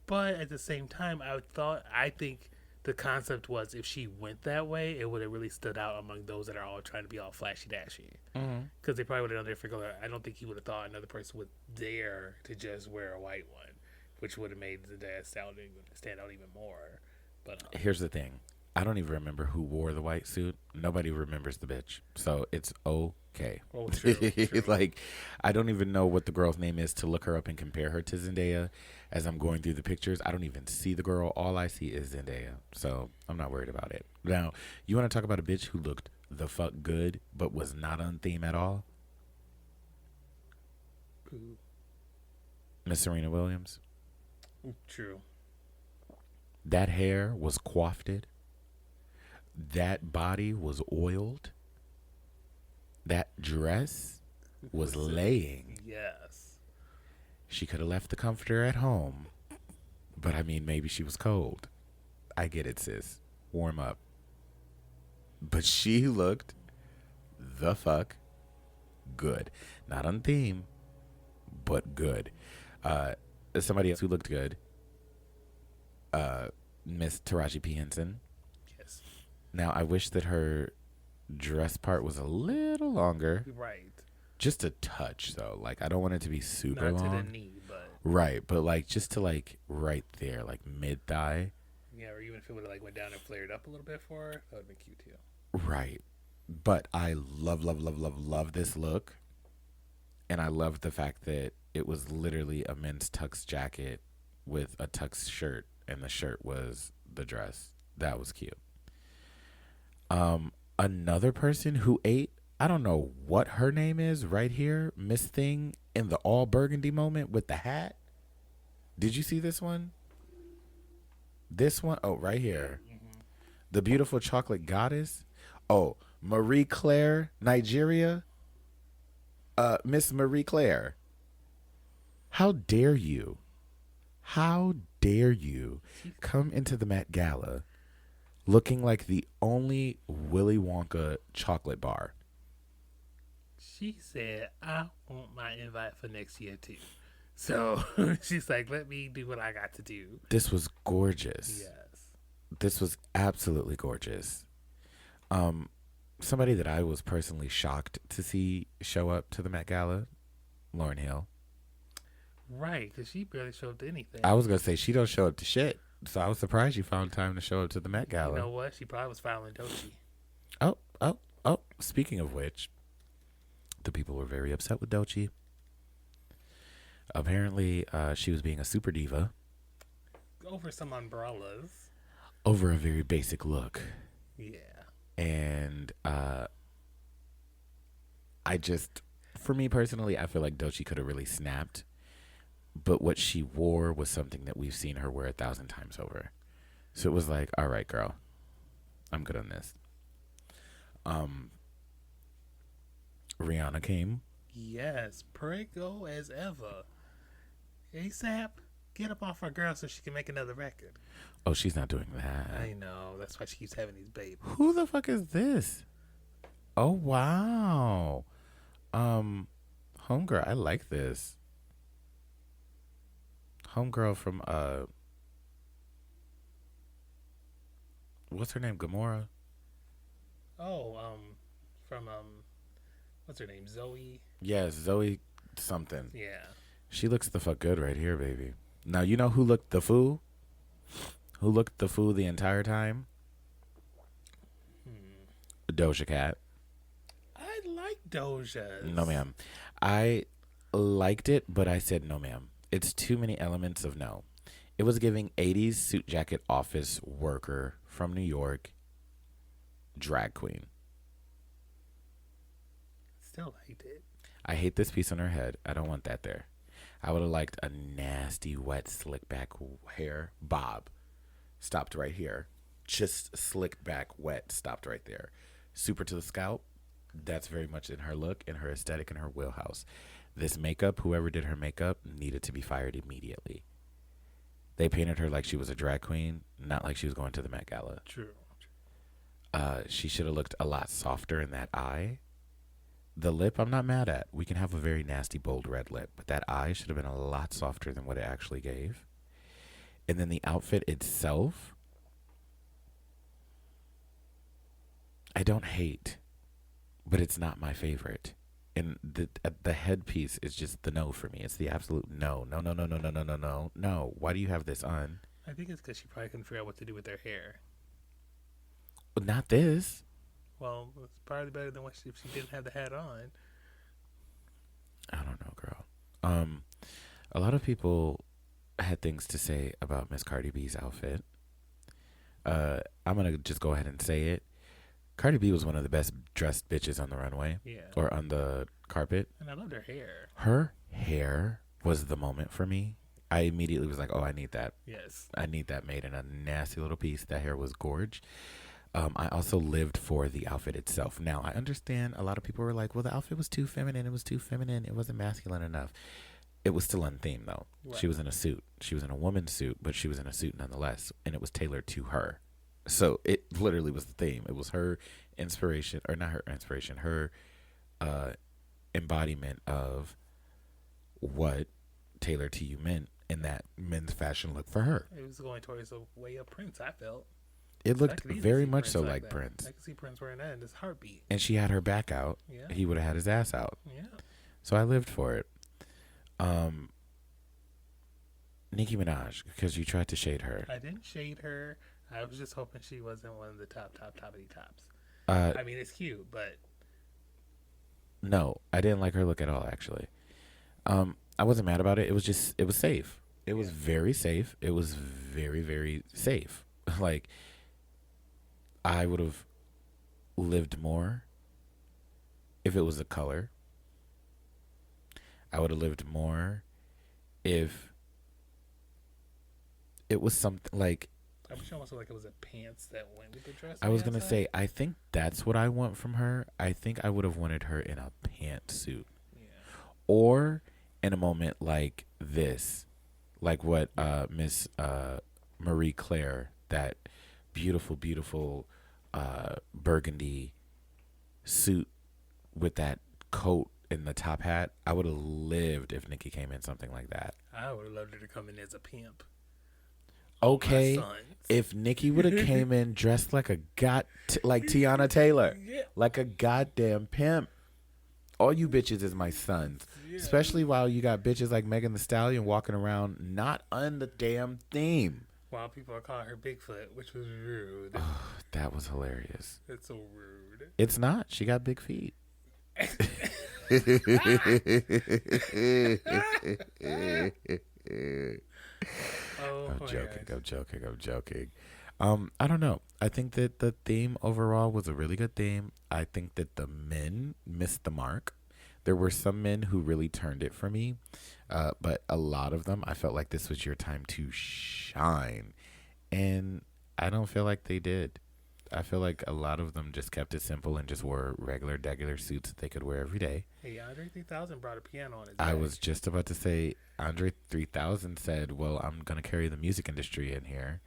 But at the same time, I think the concept was if she went that way, it would have really stood out among those that are all trying to be all flashy dashy. Because they probably would have done their figure. I don't think he would have thought another person would dare to just wear a white one, which would have made the dad stand out even more. But Here's the thing. I don't even remember who wore the white suit. Nobody remembers the bitch. So it's okay. oh, true. Like, I don't even know what the girl's name is to look her up and compare her to Zendaya. As I'm going through the pictures, I don't even see the girl. All I see is Zendaya. So I'm not worried about it. Now, you want to talk about a bitch who looked the fuck good but was not on theme at all? Miss Serena Williams. True. That hair was coiffed. That body was oiled. That dress was laying. Yes. She could have left the comforter at home. But I mean, maybe she was cold. I get it, sis. Warm up. But she looked the fuck good. Not on theme, but good. Somebody else who looked good, Miss Taraji P. Henson. Yes. Now, I wish that her dress part was a little longer. Right. Just a touch, though. Like, I don't want it to be super Not long. to the knee, but Right, but like just to like right there, like mid thigh. yeah, or even if it would have like went down and flared up a little bit for her, that would have been cute too. Right. But I love this look. And I love the fact that it was literally a men's tux jacket with a tux shirt, and the shirt was the dress. That was cute. Another person who ate, I don't know what her name is right here, Miss Thing in the all burgundy moment with the hat. Did you see this one? This one? Oh, right here. The beautiful chocolate goddess. Oh, Marie Claire, Nigeria. Miss Marie Claire. How dare you? How dare you come into the Met Gala looking like the only Willy Wonka chocolate bar? She said, I want my invite for next year too. So she's like, let me do what I got to do. This was gorgeous. Yes. This was absolutely gorgeous. Somebody that I was personally shocked to see show up to the Met Gala, Lauryn Hill. Right, because she barely showed up to anything. I was going to say, she don't show up to shit. So I was surprised you found time to show up to the Met Gala. You know what? She probably was filing Doechii. Oh. Speaking of which, the people were very upset with Doechii. Apparently, she was being a super diva. Over some umbrellas. Over a very basic look. Yeah. And for me personally, I feel like Doechii could have really snapped. But what she wore was something that we've seen her wear 1,000 times over. So it was like, all right, girl, I'm good on this. Rihanna came. Yes, prego as ever. ASAP, get up off our girl so she can make another record. Oh, she's not doing that. I know. That's why she keeps having these babies. Who the fuck is this? Oh, wow. Homegirl, I like this. Homegirl from, what's her name? Gamora? Oh, from, what's her name? Zoe? Yes, Zoe something. Yeah. She looks the fuck good right here, baby. Now, you know who looked the fool? Who looked the fool the entire time? Doja Cat. I like Doja's. No, ma'am. I liked it, but I said no, ma'am. It's too many elements of no. It was giving 80s suit jacket office worker from New York, drag queen. Still liked it. I hate this piece on her head. I don't want that there. I would have liked a nasty, wet, slick back hair bob. Stopped right here. Just slicked back, wet, stopped right there. Super to the scalp. That's very much in her look, in her aesthetic, in her wheelhouse. This makeup, whoever did her makeup, needed to be fired immediately. They painted her like she was a drag queen, not like she was going to the Met Gala. True. She should have looked a lot softer in that eye. The lip, I'm not mad at. We can have a very nasty, bold red lip, but that eye should have been a lot softer than what it actually gave. And then the outfit itself, I don't hate, but it's not my favorite. And the headpiece is just the no for me. It's the absolute no. No, no, no, no, no, no, no, no, no. Why do you have this on? I think it's because she probably couldn't figure out what to do with her hair. But not this. Well, it's probably better than if she didn't have the hat on. I don't know, girl. A lot of people had things to say about Miss Cardi B's outfit. I'm gonna just go ahead and say it. Cardi B was one of the best dressed bitches on the runway, or on the carpet. And I loved her hair. Her hair was the moment for me. I immediately was like, "Oh, I need that. Yes, I need that made in a nasty little piece." That hair was gorge. I also lived for the outfit itself. Now, I understand a lot of people were like, well, the outfit was too feminine. It was too feminine. It wasn't masculine enough. It was still on theme, though. Right. She was in a suit. She was in a woman's suit, but she was in a suit nonetheless. And it was tailored to her. So it literally was the theme. It was her inspiration, or not her inspiration, her embodiment of what Tailored to You meant in that men's fashion look for her. It was going towards a way of Prince, I felt. It looked very much so like Prince. I could see Prince wearing that in his heartbeat. And she had her back out. Yeah. He would have had his ass out. Yeah. So I lived for it. Nicki Minaj, because you tried to shade her. I didn't shade her. I was just hoping she wasn't one of the toppity tops. I mean, it's cute, but... No, I didn't like her look at all, actually. I wasn't mad about it. It was safe. It was very safe. It was very, very safe. Like... I would have lived more if it was a color. I would have lived more if it was something like... I wish almost like it was a pants that went with the dress. I was going to say, I think that's what I want from her. I think I would have wanted her in a pantsuit. Yeah. Or in a moment like this. Like what Miss Marie Claire, that... beautiful burgundy suit with that coat and the top hat. I would have lived if Nicki came in something like that. I would have loved her to come in as a pimp. Okay, if Nicki would have came in dressed like like Tiana Taylor, like a goddamn pimp. All you bitches is my sons. Yeah. Especially while you got bitches like Megan Thee Stallion walking around not on the damn theme. While people are calling her Bigfoot, which was rude. Oh, that was hilarious. It's so rude. It's not. She got big feet. I'm joking. I don't know. I think that the theme overall was a really good theme. I think that the men missed the mark. There were some men who really turned it for me. But a lot of them, I felt like this was your time to shine. And I don't feel like they did. I feel like a lot of them just kept it simple and just wore regular suits that they could wear every day. Hey, Andre 3000 brought a piano on his I was just about to say, Andre 3000 said, well, I'm going to carry the music industry in here.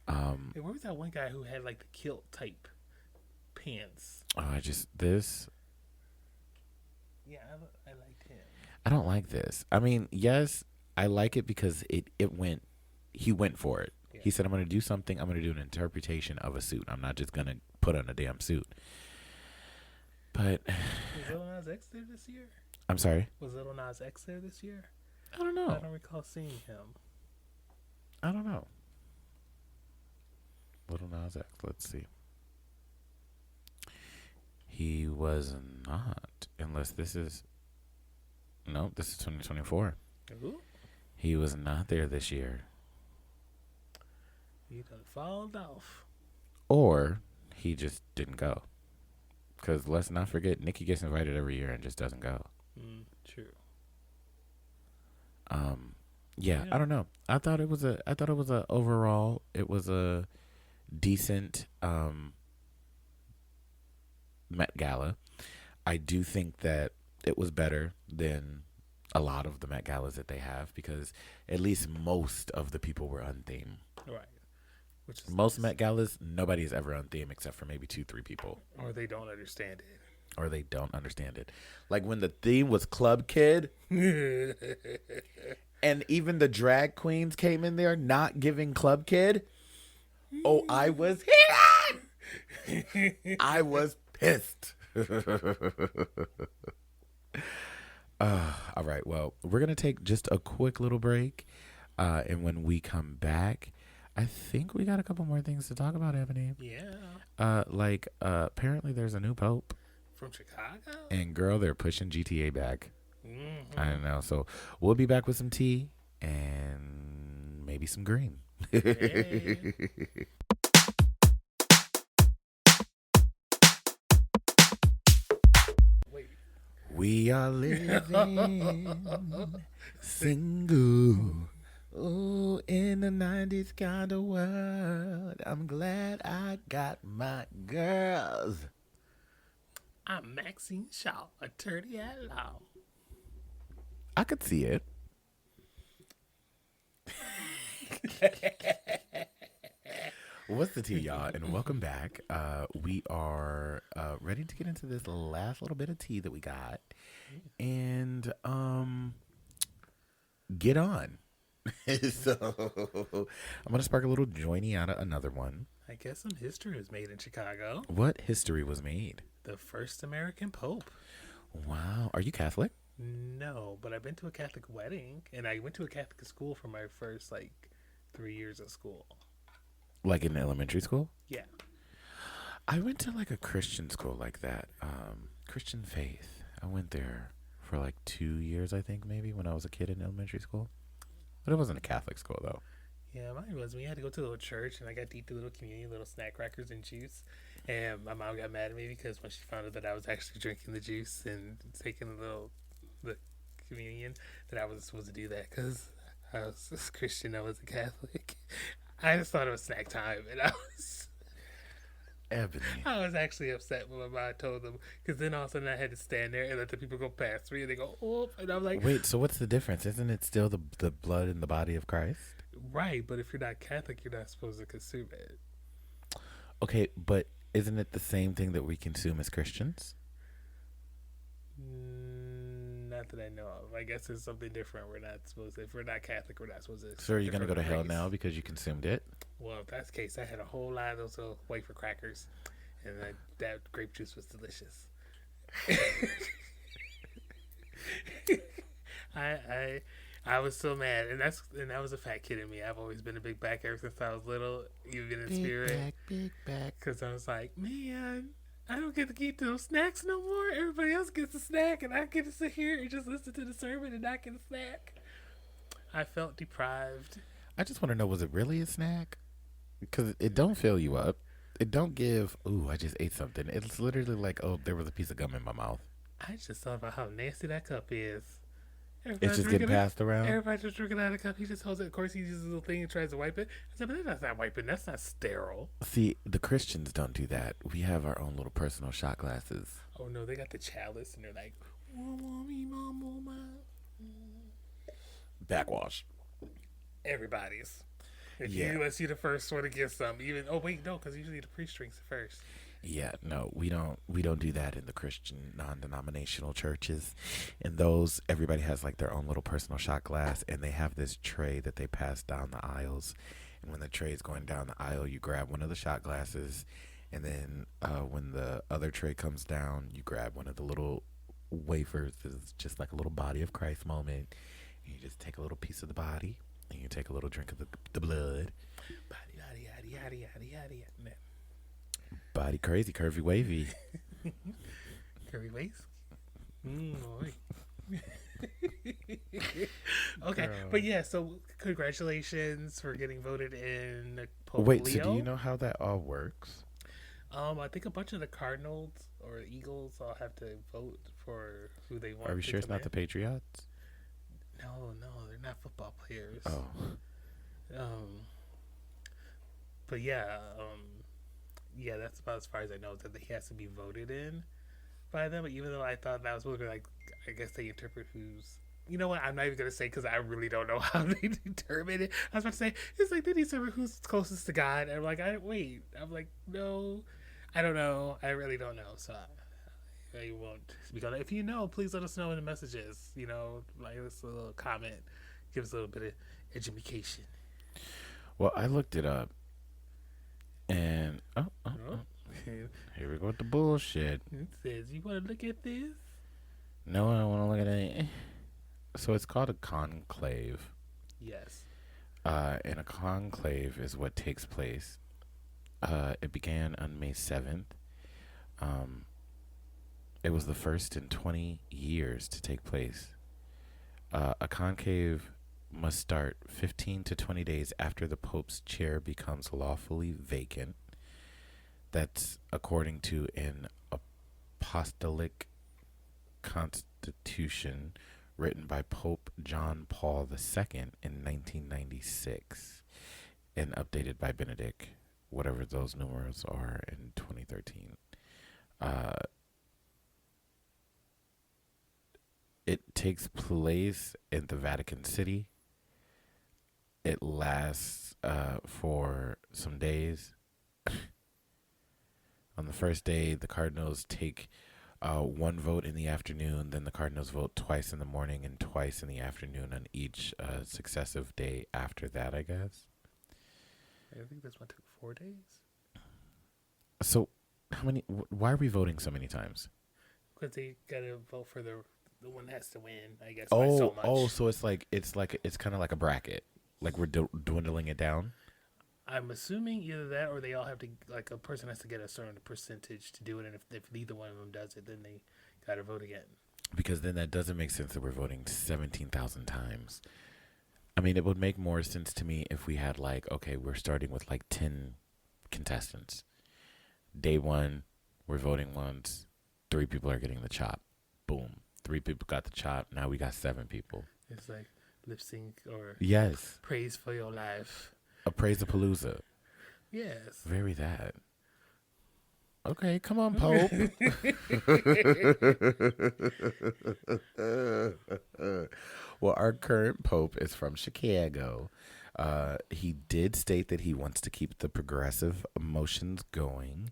Hey, where was that one guy who had like the kilt type pants? Yeah, I liked him. I don't like this. I mean, yes, I like it because he went for it. Yeah. He said, I'm going to do something. I'm going to do an interpretation of a suit. I'm not just going to put on a damn suit. But... Was Lil Nas X there this year? I'm sorry? Was Lil Nas X there this year? I don't know. I don't recall seeing him. I don't know. Lil Nas X, let's see. He was not, unless this is... No, this is 2024. Ooh. He was not there this year. He done fallen off. Or he just didn't go. Because let's not forget, Nicki gets invited every year and just doesn't go. True. Yeah, I don't know. I thought it was a overall, it was a decent Met Gala. I do think that it was better than a lot of the Met Galas that they have, because at least most of the people were on theme. Right. Most Met Galas, nobody is ever on theme except for maybe 2-3 people. Or they don't understand it. or they don't understand it. Like when the theme was Club Kid, and even the drag queens came in there not giving Club Kid. Oh, I was heated. I was pissed. All right. Well, we're going to take just a quick little break. And when we come back, I think we got a couple more things to talk about, Ebony. Yeah. Apparently there's a new pope. From Chicago? And girl, they're pushing GTA back. Mm-hmm. I don't know. So we'll be back with some tea and maybe some green. Hey. Wait. We are living single. Oh, in the 90s kind of world. I'm glad I got my girls. I'm Maxine Shaw, attorney at law. I could see it. What's the tea, y'all? And welcome back. We are ready to get into this last little bit of tea that we got. And get on. So I'm going to spark a little joiny out of another one. I guess some history was made in Chicago. What history was made? The first American Pope. Wow. Are you Catholic? No, but I've been to a Catholic wedding, and I went to a Catholic school for my first, 3 years of school. Like in elementary school? Yeah. I went to a Christian school like that. Christian faith. I went there for 2 years, I think, maybe, when I was a kid in elementary school. But it wasn't a Catholic school, though. Yeah, mine was. We had to go to a little church, and I got to eat the little communion, little snack crackers and juice. And my mom got mad at me because when she found out that I was actually drinking the juice and taking the communion, that I wasn't supposed to do that because I was a Christian, I was a Catholic. I just thought it was snack time, and Ebony. I was actually upset when my mom told them, because then all of a sudden I had to stand there and let the people go past me, and they go, oh, and I'm like, Wait, so what's the difference? Isn't it still the blood and the body of Christ? right, but if you're not Catholic, you're not supposed to consume it. Okay, but isn't it the same thing that we consume as Christians? Not that I know of. I guess it's something different. We're not supposed to, if we're not Catholic, we're not supposed to. So are you going to go to hell now because you consumed it? Well, if that's the case, I had a whole lot of those little wafer crackers, and that grape juice was delicious. I was so mad, and that was a fat kid in me. I've always been a big back ever since I was little, even in spirit. Big back. Because I was like, man, I don't get to eat those snacks no more. Everybody else gets a snack, and I get to sit here and just listen to the sermon and not get a snack. I felt deprived. I just want to know, was it really a snack? Because it don't fill you up. It don't give, ooh, I just ate something. It's literally like, oh, there was a piece of gum in my mouth. I just thought about how nasty that cup is. It's just getting passed around? Everybody just drinking out of the cup. He just holds it. Of course, he uses a little thing and tries to wipe it. I said, but that's not wiping. That's not sterile. See, the Christians don't do that. We have our own little personal shot glasses. Oh, no, they got the chalice, and they're like, Backwash. everybody's. Yeah. Unless you're the first one to get some. Even no, because usually the priest drinks it first. Yeah, no, we don't do that in the Christian non-denominational churches. In those, everybody has their own little personal shot glass, and they have this tray that they pass down the aisles. And when the tray is going down the aisle, you grab one of the shot glasses, and then when the other tray comes down, you grab one of the little wafers. It's just like a little body of Christ moment. And you just take a little piece of the body, and you take a little drink of the blood. Body crazy, curvy, wavy. Curvy waist. Okay, Girl. but yeah, so congratulations for getting voted in Pope Wait, Leo. so do you know how that all works? I think a bunch of the Cardinals or Eagles all have to vote for who they want. Are we to sure it's come not the in. Patriots? No, they're not football players. Oh. But yeah, that's about as far as I know, that he has to be voted in by them. Even though I thought that was supposed to be I guess they interpret who's. You know what? I'm not even gonna say because I really don't know how they determine it. I was about to say it's they determine who's closest to God. And I'm like, no, I don't know. I really don't know. So I won't speak on it. If you know, please let us know in the messages. You know, like us a little comment, give us a little bit of education. Well, I looked it up, and Oh. here we go with the bullshit. It says, "You want to look at this?" No, I don't want to look at it. So it's called a conclave. Yes. And a conclave is what takes place. It began on May 7th. It was the first in 20 years to take place. A conclave must start 15 to 20 days after the Pope's chair becomes lawfully vacant. That's according to an apostolic constitution written by Pope John Paul II in 1996 and updated by Benedict, whatever those numerals are, in 2013. It takes place in the Vatican City. It lasts for some days. On the first day, the cardinals take one vote in the afternoon, then the cardinals vote twice in the morning and twice in the afternoon on each successive day after that, I guess. I think this one took 4 days. So, why are we voting so many times? Because they gotta vote for the one that has to win, I guess. By so much. So it's kind of like a bracket, like we're dwindling it down. I'm assuming either that or they all have to, like, a person has to get a certain percentage to do it, and if neither one of them does it, then they gotta vote again. Because then that doesn't make sense that we're voting 17,000 times. I mean, it would make more sense to me if we had, like, okay, we're starting with like 10 contestants. Day one, we're voting once. 3 people are getting the chop. Boom. 3 people got the chop. Now we got 7 people. It's like lip sync or Yes. praise for your life. Appraise-a-palooza. Yes. Very that. Okay, come on, Pope. Well, our current Pope is from Chicago. He did state that he wants to keep the progressive motions going.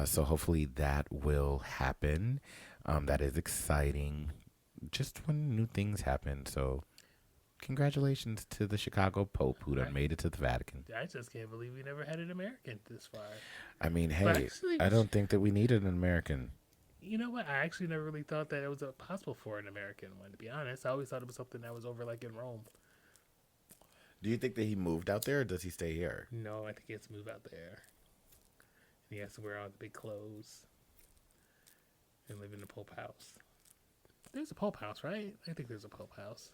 So hopefully that will happen. That is exciting. Just when new things happen. So congratulations to the Chicago Pope who done made it to the Vatican. I just can't believe we never had an American this far. I mean, hey, actually, I don't think that we needed an American. You know what? I actually never really thought that it was possible for an American one, to be honest. I always thought it was something that was over, like, in Rome. Do you think that he moved out there or does he stay here? No, I think he has to move out there. He has to wear all the big clothes and live in the Pope house. There's a Pope house, right? I think there's a Pope house.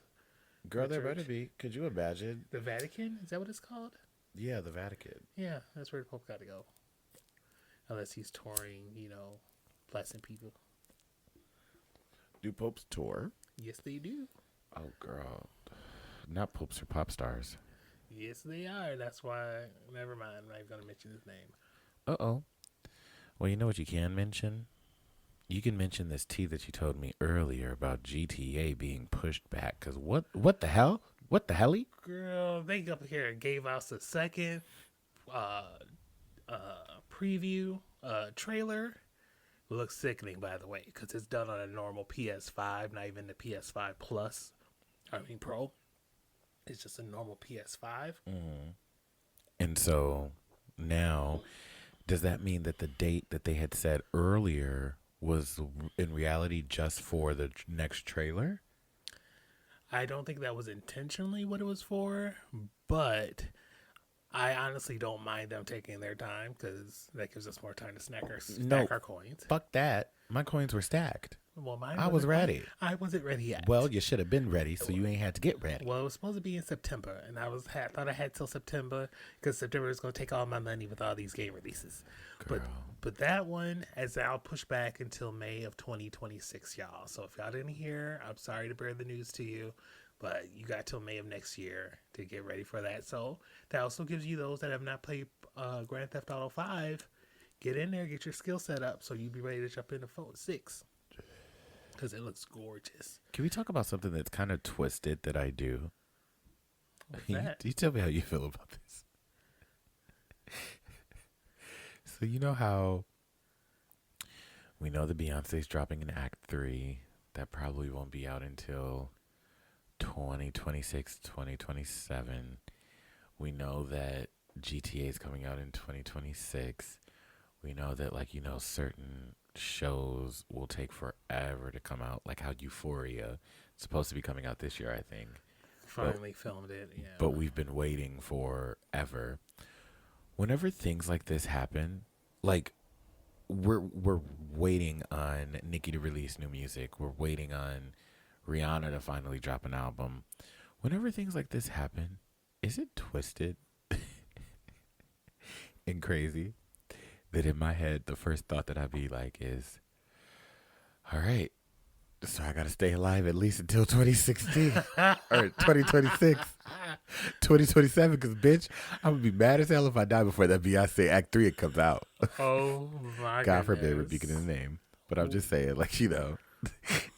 Girl, The there church. better be. Could you imagine? The Vatican? Is that what it's called? Yeah, the Vatican. Yeah, that's where the Pope got to go. Unless he's touring, blessing people. Do popes tour? Yes, they do. Oh, girl. Not popes or pop stars. Yes, they are. That's why, never mind. I'm not even going to mention his name. Uh-oh. Well, you know what you can mention? You can mention this tea that you told me earlier about GTA being pushed back. Because what the hell? What the helly? Girl, they up here and gave us a second preview trailer. It looks sickening, by the way, because it's done on a normal PS5, not even the PS5 Plus. Pro. It's just a normal PS5. Mm-hmm. And so now, does that mean that the date that they had said earlier was in reality just for the next trailer? I don't think that was intentionally what it was for, but I honestly don't mind them taking their time because that gives us more time to stack our coins. Fuck that. My coins were stacked. Well, I was ready. I wasn't ready yet. Well, you should have been ready, so you ain't had to get ready. Well, it was supposed to be in September, and I thought I had till September because September is going to take all my money with all these game releases. Girl. But that one, as I'll push back until May of 2026, y'all. So if y'all didn't hear, I'm sorry to bear the news to you, but you got till May of next year to get ready for that. So that also gives you those that have not played Grand Theft Auto 5, get in there, get your skill set up, so you'll be ready to jump into 6. Because it looks gorgeous. Can we talk about something that's kind of twisted that I do? What's that? You tell me how you feel about this. So you know how We know that Beyonce's dropping an Act 3. That probably won't be out until 2026, 2027. We know that GTA is coming out in 2026. We know that, like, certain shows will take forever to come out, like how Euphoria is supposed to be coming out this year, I think. Finally filmed it, yeah. But we've been waiting forever. Whenever things like this happen, like, we're waiting on Nicki to release new music. We're waiting on Rihanna to finally drop an album. Whenever things like this happen, is it twisted and crazy that in my head the first thought that I'd be like is, all right, so I gotta stay alive at least until 2016 or 2026, 2027, because bitch, I'm gonna be mad as hell if I die before that Beyonce Act 3 comes out. Oh my God goodness. forbid rebuking the name. But I'm just saying, like,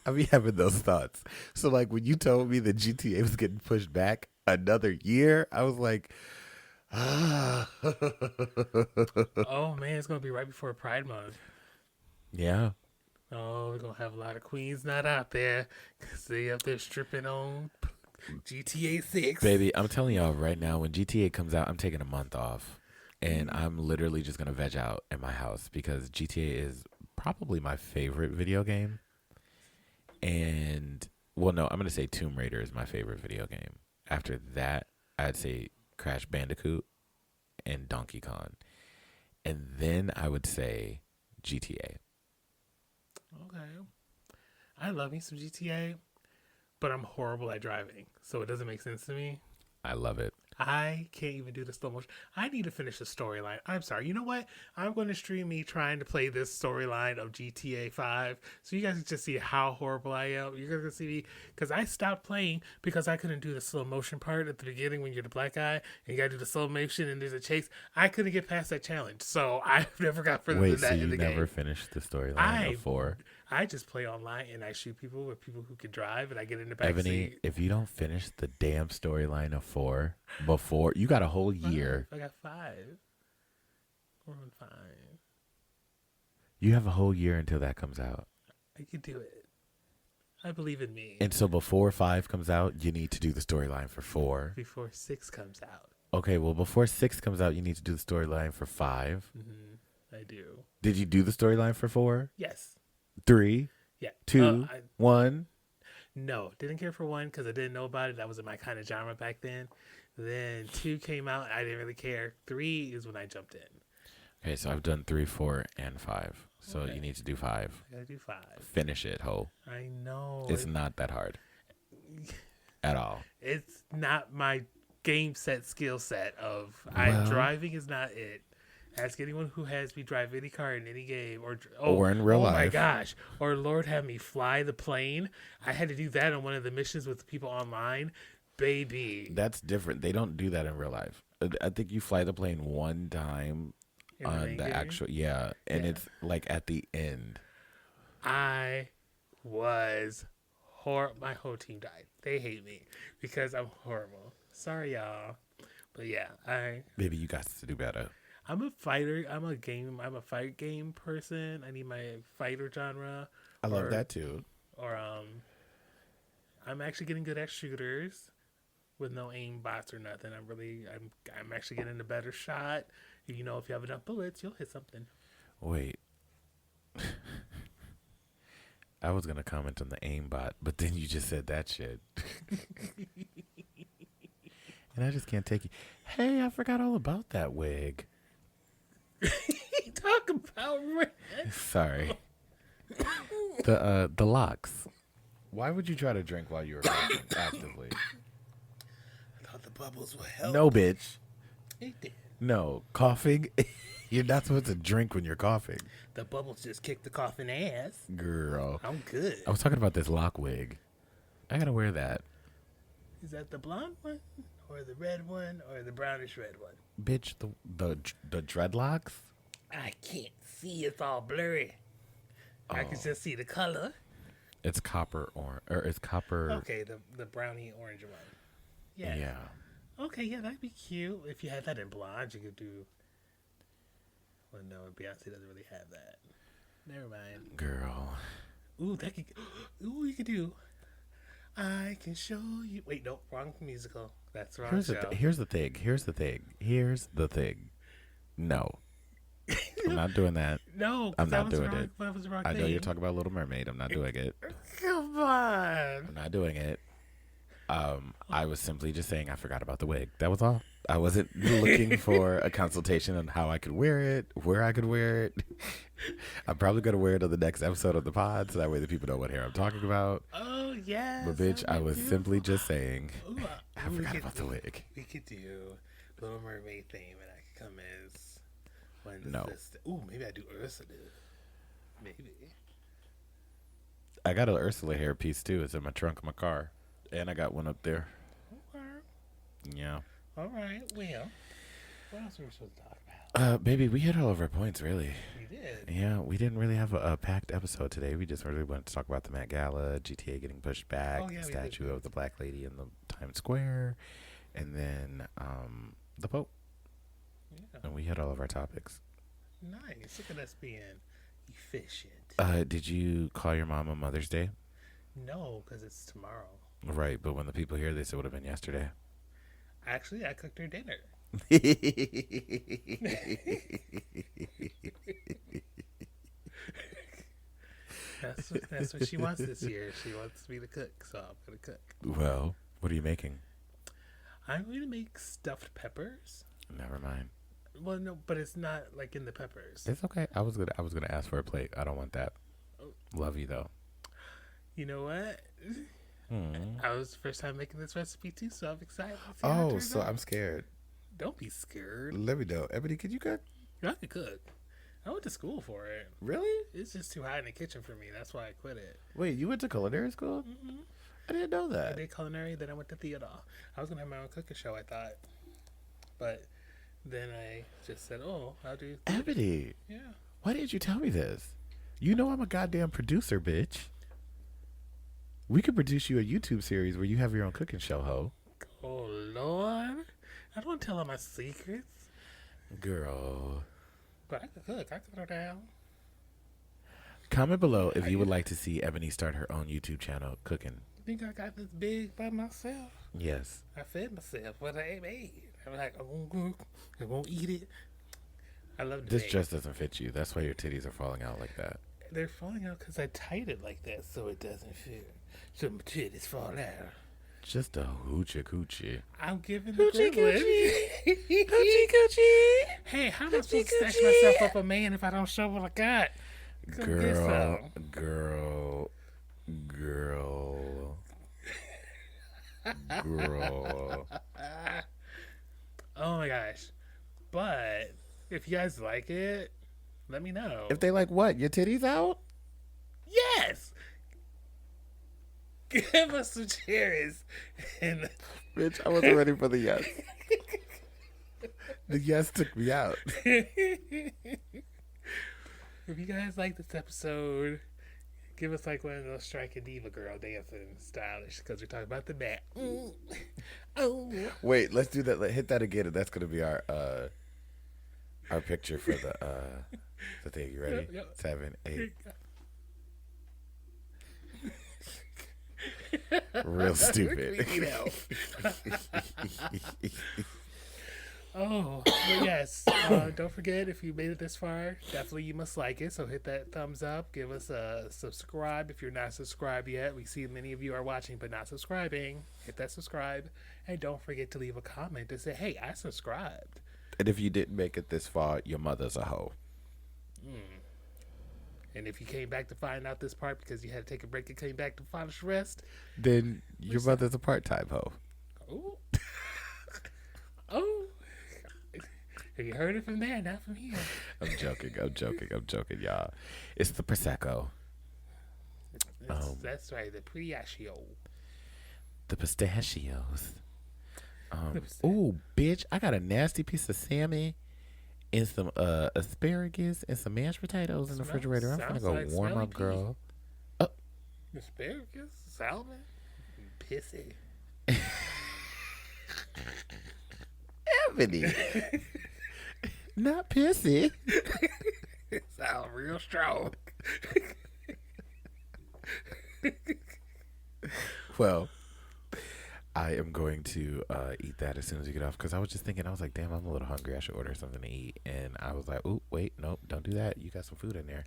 I be having those thoughts. So, like, when you told me that GTA was getting pushed back another year, I was like, ah. Oh man, it's gonna be right before Pride Month. Yeah. Oh, we're gonna have a lot of queens not out there because they up there stripping on GTA 6. Baby, I'm telling y'all right now, when GTA comes out, I'm taking a month off. And I'm literally just going to veg out in my house because GTA is probably my favorite video game. And, well, no, I'm going to say Tomb Raider is my favorite video game. After that, I'd say Crash Bandicoot and Donkey Kong. And then I would say GTA. Okay. I love me some GTA, but I'm horrible at driving, so it doesn't make sense to me. I love it. I can't even do the slow motion. I need to finish the storyline. I'm sorry. You know what? I'm going to stream me trying to play this storyline of GTA 5 so you guys can just see how horrible I am. You're going to see me because I stopped playing because I couldn't do the slow motion part at the beginning when you're the black guy and you got to do the slow motion and there's a chase. I couldn't get past that challenge, so I've never got further than that in the game. Wait, so you never finished the storyline of 4? I just play online and I shoot people with people who can drive and I get in the back Ebony, seat. if you don't finish the damn storyline of 4 before, you got a whole year. I got 5. We're on 5. You have a whole year until that comes out. I can do it. I believe in me. And so before 5 comes out, you need to do the storyline for 4. Before 6 comes out. Okay, well, before 6 comes out, you need to do the storyline for 5. I do. Did you do the storyline for 4? Yes. 3? Yeah. 2? 1? No, didn't care for 1 because I didn't know about it. That wasn't my kind of genre back then. Then 2 came out. I didn't really care. 3 is when I jumped in. Okay, so I've done 3, 4, and 5. So Okay. you need to do 5. I gotta do 5. Finish it, ho. I know. It's not that hard. At all. It's not my game set skill set of Well- driving is not it. Ask anyone who has me drive any car in any game Or in real Oh my life. gosh. Or Lord have me fly the plane. I had to do that on one of the missions with the people online. Baby. That's different. They don't do that in real life. I think you fly the plane one time In the on main the game? actual, and Yeah. it's like at the end. I was my whole team died. They hate me because I'm horrible. Sorry y'all. But yeah, Baby, you got to do better. I'm a fighter. I'm a fight game person. I need my fighter genre. I love that too. Or I'm actually getting good at shooters with no aim bots or nothing. I'm actually getting a better shot. If you have enough bullets, you'll hit something. Wait. I was gonna comment on the aimbot, but then you just said that shit. And I just can't take it. Hey, I forgot all about that wig. Talk about red. Sorry. The locks. Why would you try to drink while you were coughing actively? I thought the bubbles would help. No, bitch. It did. No, coughing. You're not supposed to drink when you're coughing. The bubbles just kicked the coughing ass. Girl. I'm good. I was talking about this lock wig. I gotta wear that. Is that the blonde one, or the red one, or the brownish red one? Bitch, the dreadlocks? I can't see. It's all blurry. I can just see the color. It's copper it's copper. Okay, the brownie orange one. Yeah. Yeah. Okay, yeah, that'd be cute. If you had that in blonde, you could do. Well, no, Beyonce doesn't really have that. Never mind. Girl. Ooh, that could. Ooh, you could do. I can show you. Wait, no, wrong musical. That's the wrong Here's show. Here's the thing. No. I'm not doing that. No, I'm not that was doing wrong, it. That was the wrong I know thing. you're talking about Little Mermaid. I'm not doing it. Come on. I'm not doing it. I was simply just saying I forgot about the wig. That was all. I wasn't looking for a consultation on how I could wear it, where I could wear it. I'm probably going to wear it on the next episode of the pod so that way the people know what hair I'm talking about. Oh, yes. But, bitch, I was simply just saying Ooh, I forgot about the wig. We could do Little Mermaid theme, and I could come as one. No. Ooh, maybe I do Ursula. Maybe. I got an Ursula hair piece, too. It's in my trunk of my car. And I got one up there. Okay. Yeah. All right. Well, what else were we supposed to talk about? Baby, we hit all of our points, really. We did. Yeah, we didn't really have a packed episode today. We just really wanted to talk about the Met Gala, GTA getting pushed back, Oh, yeah, the we did. statue of the Black Lady in the Times Square, and then the Pope. Yeah. And we hit all of our topics. Nice. Look at us being efficient. Did you call your mom on Mother's Day? No, because it's tomorrow. Right, but when the people hear this, it would have been yesterday. Actually, I cooked her dinner. That's what she wants this year. She wants me to cook, so I'm gonna cook. Well, what are you making? I'm gonna make stuffed peppers. Never mind. Well, no, but it's not like in the peppers. It's okay. I was gonna ask for a plate. I don't want that. Love you though. You know what? I was the first time making this recipe too, so I'm excited. To see how it Oh, turns so out. I'm scared. Don't be scared. Let me know. Ebony, could you cook? I can cook. I went to school for it. Really? It's just too hot in the kitchen for me. That's why I quit it. Wait, you went to culinary school? Mm-hmm. I didn't know I that. did culinary, then I went to theater. I was gonna have my own cooking show, I thought, but then I just said, "Oh, I'll do." Ebony, Yeah. why didn't you tell me this? You know I'm a goddamn producer, bitch. We could produce you a YouTube series where you have your own cooking show, ho. Oh Lord, I don't tell her my secrets, Girl. but I can cook. I can throw down. Comment below if you would like to see Ebony start her own YouTube channel cooking. Think I got this big by myself? Yes. I fed myself what I made. I'm like, I'm gonna cook. I'm gonna eat it. I love This bake. dress doesn't fit you. That's why your titties are falling out like that. They're falling out because I tied it like that so it doesn't fit. So my titties fall out. Just a hoochie coochie. I'm giving the Hoochie privilege. coochie. Hoochie coochie. Hey, how am I supposed to snatch myself up a man if I don't show what I got? Come get Girl, some. girl. Oh my gosh. But if you guys like it, let me know. If they like what? Your titties out? Yes! Give us some cherries. And Bitch, I wasn't ready for the yes. The yes took me out. if you guys like this episode, give us like one of those striking diva girl dancing stylish because we're talking about the bat. Oh. Wait, let's do that. Hit that again, and that's gonna be our picture for the thing. You ready? Yep. 7, 8. Real stupid. Oh, but yes. Don't forget, if you made it this far, definitely you must like it. So hit that thumbs up. Give us a subscribe if you're not subscribed yet. We see many of you are watching but not subscribing. Hit that subscribe. And don't forget to leave a comment to say, hey, I subscribed. And if you didn't make it this far, your mother's a hoe. And if you came back to find out this part because you had to take a break and came back to finish the rest, Then your mother's a part-time hoe. oh. Oh. Have you heard it from there, not from here? I'm joking, y'all. It's the Prosecco. That's right, the Priaccio. The pistachios. pistachio. Ooh, bitch, I got a nasty piece of salmon and some asparagus and some mashed potatoes in the refrigerator. I'm gonna sounds go like warm smelly up, girl. Asparagus? Salmon? Pissy. Ebony. Not pissy. It sounds real strong. Well, I am going to eat that as soon as we get off because I was just thinking, I was like, damn, I'm a little hungry. I should order something to eat. And I was like, oh, wait, nope, don't do that. You got some food in there.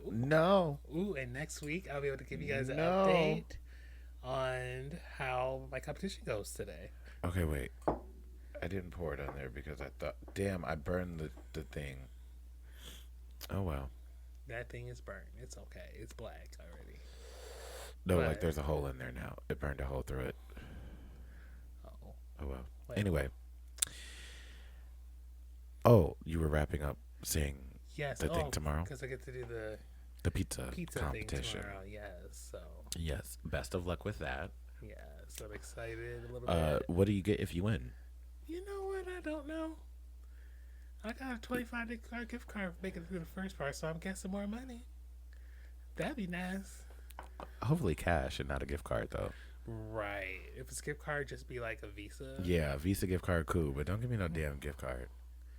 Ooh. No. Ooh, and next week I'll be able to give you guys an No. update on how my competition goes today. Okay, wait. I didn't pour it on there because I thought, damn, I burned the thing. Oh, well. That thing is burnt. It's okay. It's black already. No, But- like there's a hole in there now. It burned a hole through it. Oh. Oh, well. Wait. Anyway. Oh, you were wrapping up saying Yes. the thing tomorrow? Because I get to do the Pizza competition. thing tomorrow. Yes. So, Yes. Best of luck with that. yeah. So I'm excited a little bit. What do you get if you win? You know what? I don't know. I got a $25 gift card making it through the first part, so I'm guessing more money. That'd be nice. Hopefully cash and not a gift card, though. Right. If it's a gift card, just be like a Visa. Yeah, Visa gift card, cool. But don't give me no damn gift card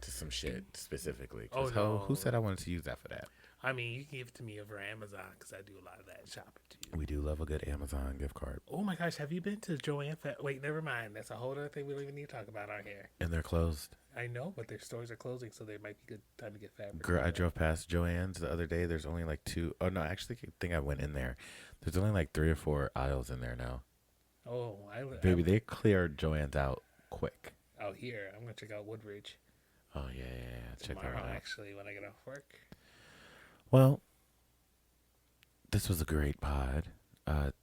to some shit specifically. 'Cause Oh, no. who said I wanted to use that for that? I mean, you can give it to me over Amazon because I do a lot of that shopping too. We do love a good Amazon gift card. Oh my gosh, have you been to Joanne? Wait, never mind. That's a whole other thing we don't even need to talk about on here. And they're closed. I know, but their stores are closing, so there might be good time to get fabric. Girl, I drove past Joann's the other day. There's only like 2. Oh, no, actually, I think I went in there. There's only like 3 or 4 aisles in there now. Oh, Baby, they cleared Joann's out quick. out here. I'm gonna check out Woodridge Oh, yeah. Check that tomorrow. out. Actually, when I get off work. Well, this was a great pod.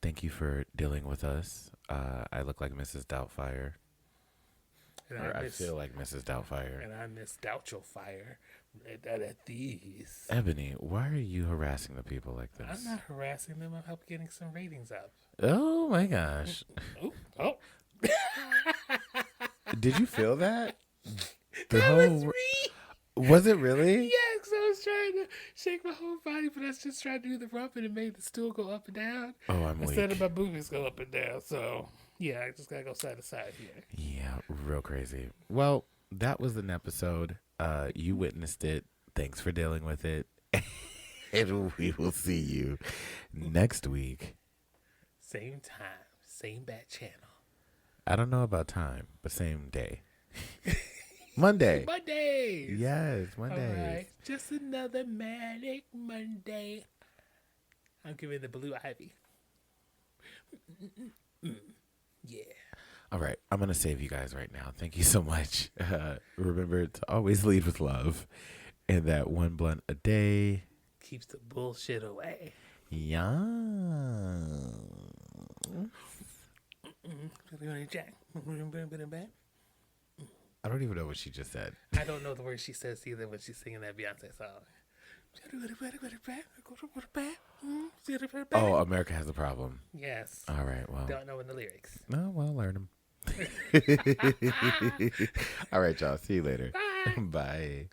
Thank you for dealing with us. I look like Mrs. Doubtfire. And Or I feel like Mrs. Doubtfire. And I miss Doubtful Fire at these. Ebony, why are you harassing the people like this? I'm not harassing them. I'm helping getting some ratings up. Oh, my gosh. Oh. Did you feel that? That was me. Was it really? Yeah, because I was trying to shake my whole body, but I was just trying to do the rump and it made the stool go up and down. Oh, I'm Instead weak. of my boobies go up and down. So, yeah, I just got to go side to side here. Yeah, real crazy. Well, that was an episode. You witnessed it. Thanks for dealing with it. And we will see you next week. Same time, same bat channel. I don't know about time, but same day. Monday. Mondays. Yes, All Monday. right. Just another manic Monday. I'm giving the blue ivy. Yeah. All right, I'm going to save you guys right now. Thank you so much. Remember to always lead with love. And that one blunt a day Keeps the bullshit away. Yeah. I don't even know what she just said. I don't know the words she says either when she's singing that Beyonce song. Oh, America Has a Problem. Yes. All right, well. Don't know in the lyrics. No, well, learn them. All right, y'all. See you later. Bye. Bye.